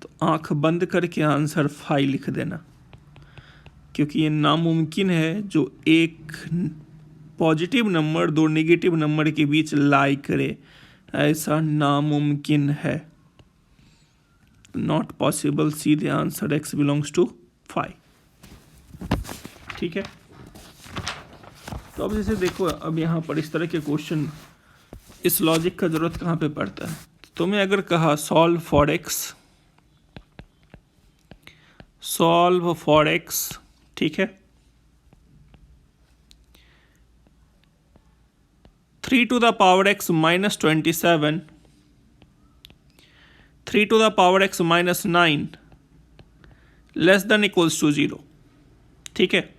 तो आंख बंद करके आंसर 5 लिख देना, क्योंकि ये नामुमकिन है जो एक पॉजिटिव नंबर दो नेगेटिव नंबर के बीच लाई करे, ऐसा नामुमकिन है, नॉट पॉसिबल। सीधे आंसर x बिलोंग्स टू 5, ठीक है। तो अब जैसे देखो, अब यहाँ पर इस तरह के क्वेश्चन इस लॉजिक का जरूरत कहाँ पे पड़ता है। तुम्हें अगर कहा सॉल्व फॉर x, ठीक है, 3 to the power x -27, 3 to the power x -9 less than equals to 0, ठीक है।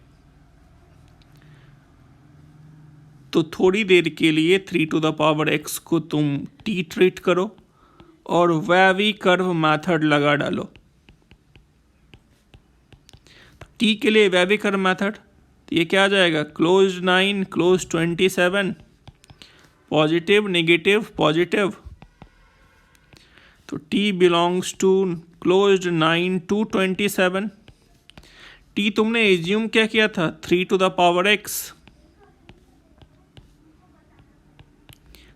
तो थोड़ी देर के लिए 3 to the power x को तुम t ट्रीट करो और वेवी कर्व मेथड लगा डालो। t के लिए वेवी कर्व मेथड, तो ये क्या आ जाएगा, close 9 close 27, positive negative positive, तो t belongs to close 9 to 27। t तुमने एज्यूम क्या किया था, 3 to the power x,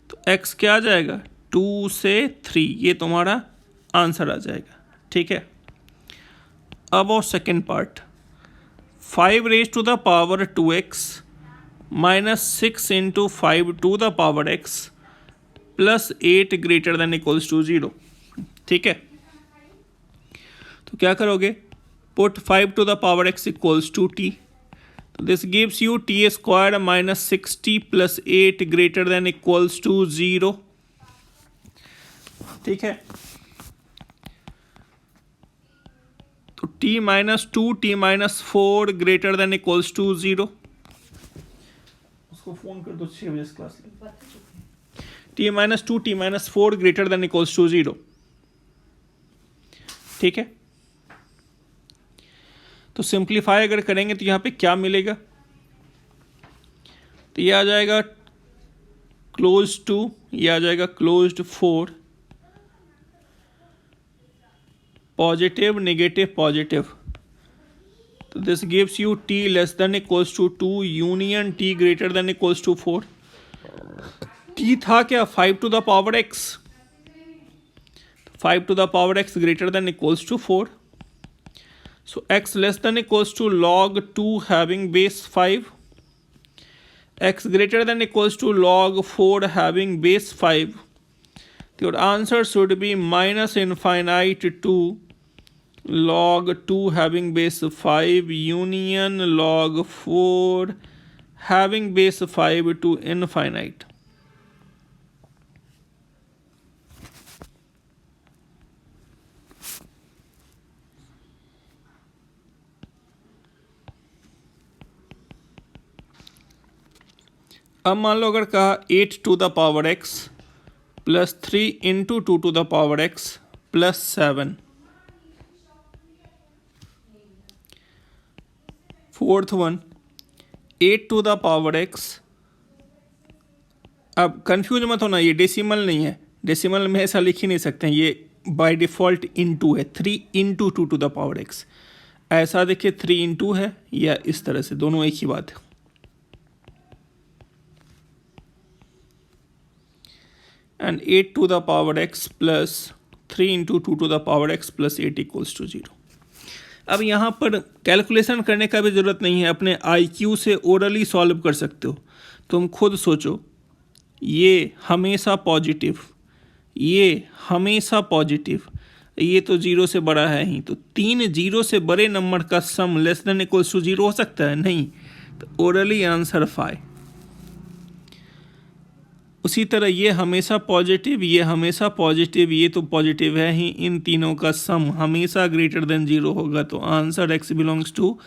तो x क्या आ जाएगा, 2 से 3, ये तुम्हारा आंसर आ जाएगा, ठीक है। अब और second part, 5 raised to the power 2x -6 into 5 to the power x plus 8 greater than equals to 0, ठीक है। तो क्या करोगे, put 5 to the power x equals to t, तो this gives you t square -60 plus 8 greater than equals to 0, ठीक है। तो t -2 t -4 greater than equals to 0, उसको फोन कर दो 6 बजे क्लास में, t -2 t -4 greater than equals to 0, ठीक है। तो सिंप्लीफाई अगर करेंगे तो यहाँ पे क्या मिलेगा, तो ये आ जाएगा क्लोज टू, ये आ जाएगा क्लोज्ड 4, पॉजिटिव नेगेटिव पॉजिटिव, तो this gives you t less than equals to 2 union t greater than equals to 4। t था क्या, 5 to the power x, 5 to the power x greater than equals to 4, so x less than equals to log 2 having base 5, x greater than equals to log 4 having base 5, your answer should be minus infinite to log 2 having base 5 union log 4 having base 5 to infinite। अब मान लो अगर कहा 8 to the power x plus 3 into 2 to the power x plus 7। Fourth one 8 to the power x। अब confuse मत होना, ये decimal नहीं है, डेसिमल में ऐसा लिख ही नहीं सकते हैं, ये बाय डिफ़ॉल्ट इनटू है। 3 into 2 to the power x, ऐसा देखिए 3 इंटू है या इस तरह से, दोनों एक ही बात है। And 8 to the power x plus 3 into 2 to the power x प्लस 8 इक्वल्स टू 0। अब यहाँ पर कैलकुलेशन करने का भी ज़रूरत नहीं है, अपने IQ से ओरली सॉल्व कर सकते हो। तुम खुद सोचो, ये हमेशा पॉजिटिव, ये हमेशा पॉजिटिव, ये तो 0 से बड़ा है ही, तो 3 0 से बड़े नंबर का sum less than equals to 0 हो सकता है? नहीं। तो ओरली आंसर 5। उसी तरह ये हमेशा पॉजिटिव, ये हमेशा पॉजिटिव, ये तो पॉजिटिव है ही, इन तीनों का सम हमेशा ग्रेटर देन 0 होगा। तो आंसर x बिलोंग्स टू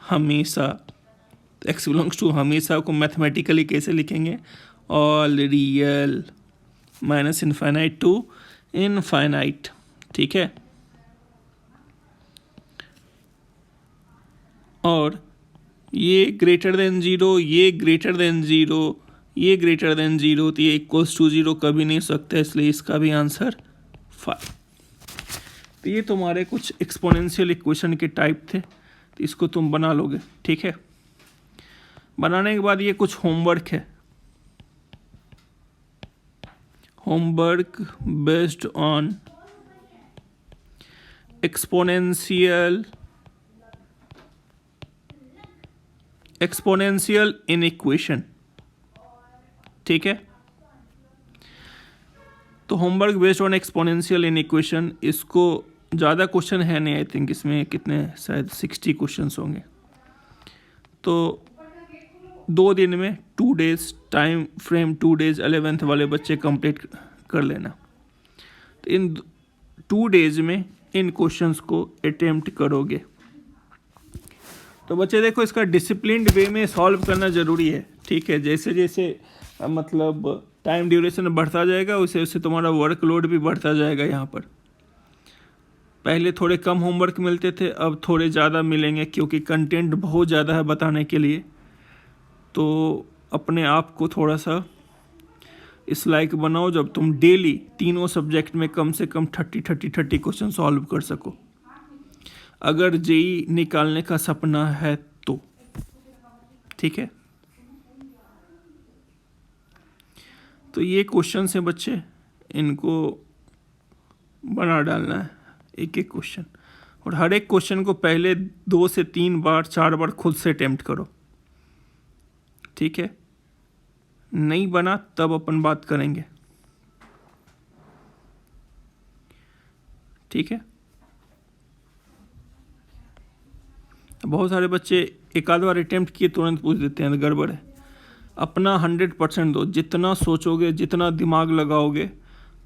हमेशा। x बिलोंग्स टू हमेशा को मैथमेटिकली कैसे लिखेंगे? All real minus infinite to infinite. ठीक है, और ये ग्रेटर देन 0, ये ग्रेटर देन 0, ये ग्रेटर देन 0, तो ये इक्वल्स टू 0 कभी नहीं हो सकता, इसलिए इसका भी आंसर 5। तो ये तुम्हारे कुछ एक्सपोनेंशियल इक्वेशन के टाइप थे, तो इसको तुम बना लोगे। ठीक है, बनाने के बाद ये कुछ होमवर्क है, homework based on exponential in equation. ठीक है, तो homework based on exponential in equation, इसको ज़्यादा क्वेश्चन है नहीं, आई थिंक इसमें कितने, शायद 60 क्वेश्चंस होंगे। तो 2 दिन में 2 days time frame, 2 days 11th वाले बच्चे कंप्लीट कर लेना। तो इन 2 डेज में इन क्वेश्चंस को अटेम्प्ट करोगे। तो बच्चे देखो, इसका डिसिप्लिन्ड वे में सॉल्व करना ज़रूरी है। ठीक है, जैसे जैसे मतलब टाइम ड्यूरेशन बढ़ता जाएगा, वैसे वैसे तुम्हारा वर्कलोड भी बढ़ता जाएगा। यहाँ पर पहले थोड़े कम होमवर्क मिलते थे, अब थोड़े ज़्यादा मिलेंगे, क्योंकि कंटेंट बहुत ज़्यादा है बताने के लिए। तो अपने आप को थोड़ा सा इस लायक बनाओ जब तुम डेली तीनों सब्जेक्ट में कम से कम 30 क्वेश्चन सॉल्व कर सको, अगर जेई निकालने का सपना है तो। ठीक है, तो ये क्वेश्चन है बच्चे, इनको बना डालना है एक एक क्वेश्चन, और हर एक क्वेश्चन को पहले 2 से 3 बार 4 बार खुद से अटेम्प्ट करो। ठीक है, नहीं बना तब अपन बात करेंगे। ठीक है, बहुत सारे बच्चे एक आध बार अटेम्प्ट किए तुरंत पूछ देते हैं, गड़बड़ है। अपना 100% दो, जितना सोचोगे, जितना दिमाग लगाओगे,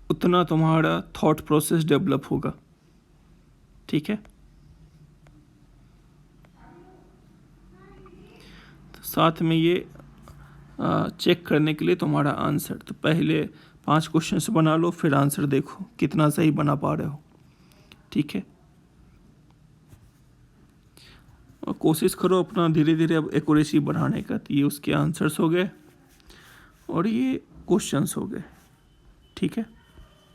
उतना तुम्हारा थॉट प्रोसेस डेवलप होगा। ठीक है, तो साथ में ये चेक करने के लिए तुम्हारा आंसर, तो पहले 5 क्वेश्चन बना लो, फिर आंसर देखो कितना सही बना पा रहे हो। ठीक है, और कोशिश करो अपना धीरे धीरे अब एक्यूरेसी बढ़ाने का। तो ये उसके आंसर्स हो गए और ये क्वेश्चंस हो गए। ठीक है।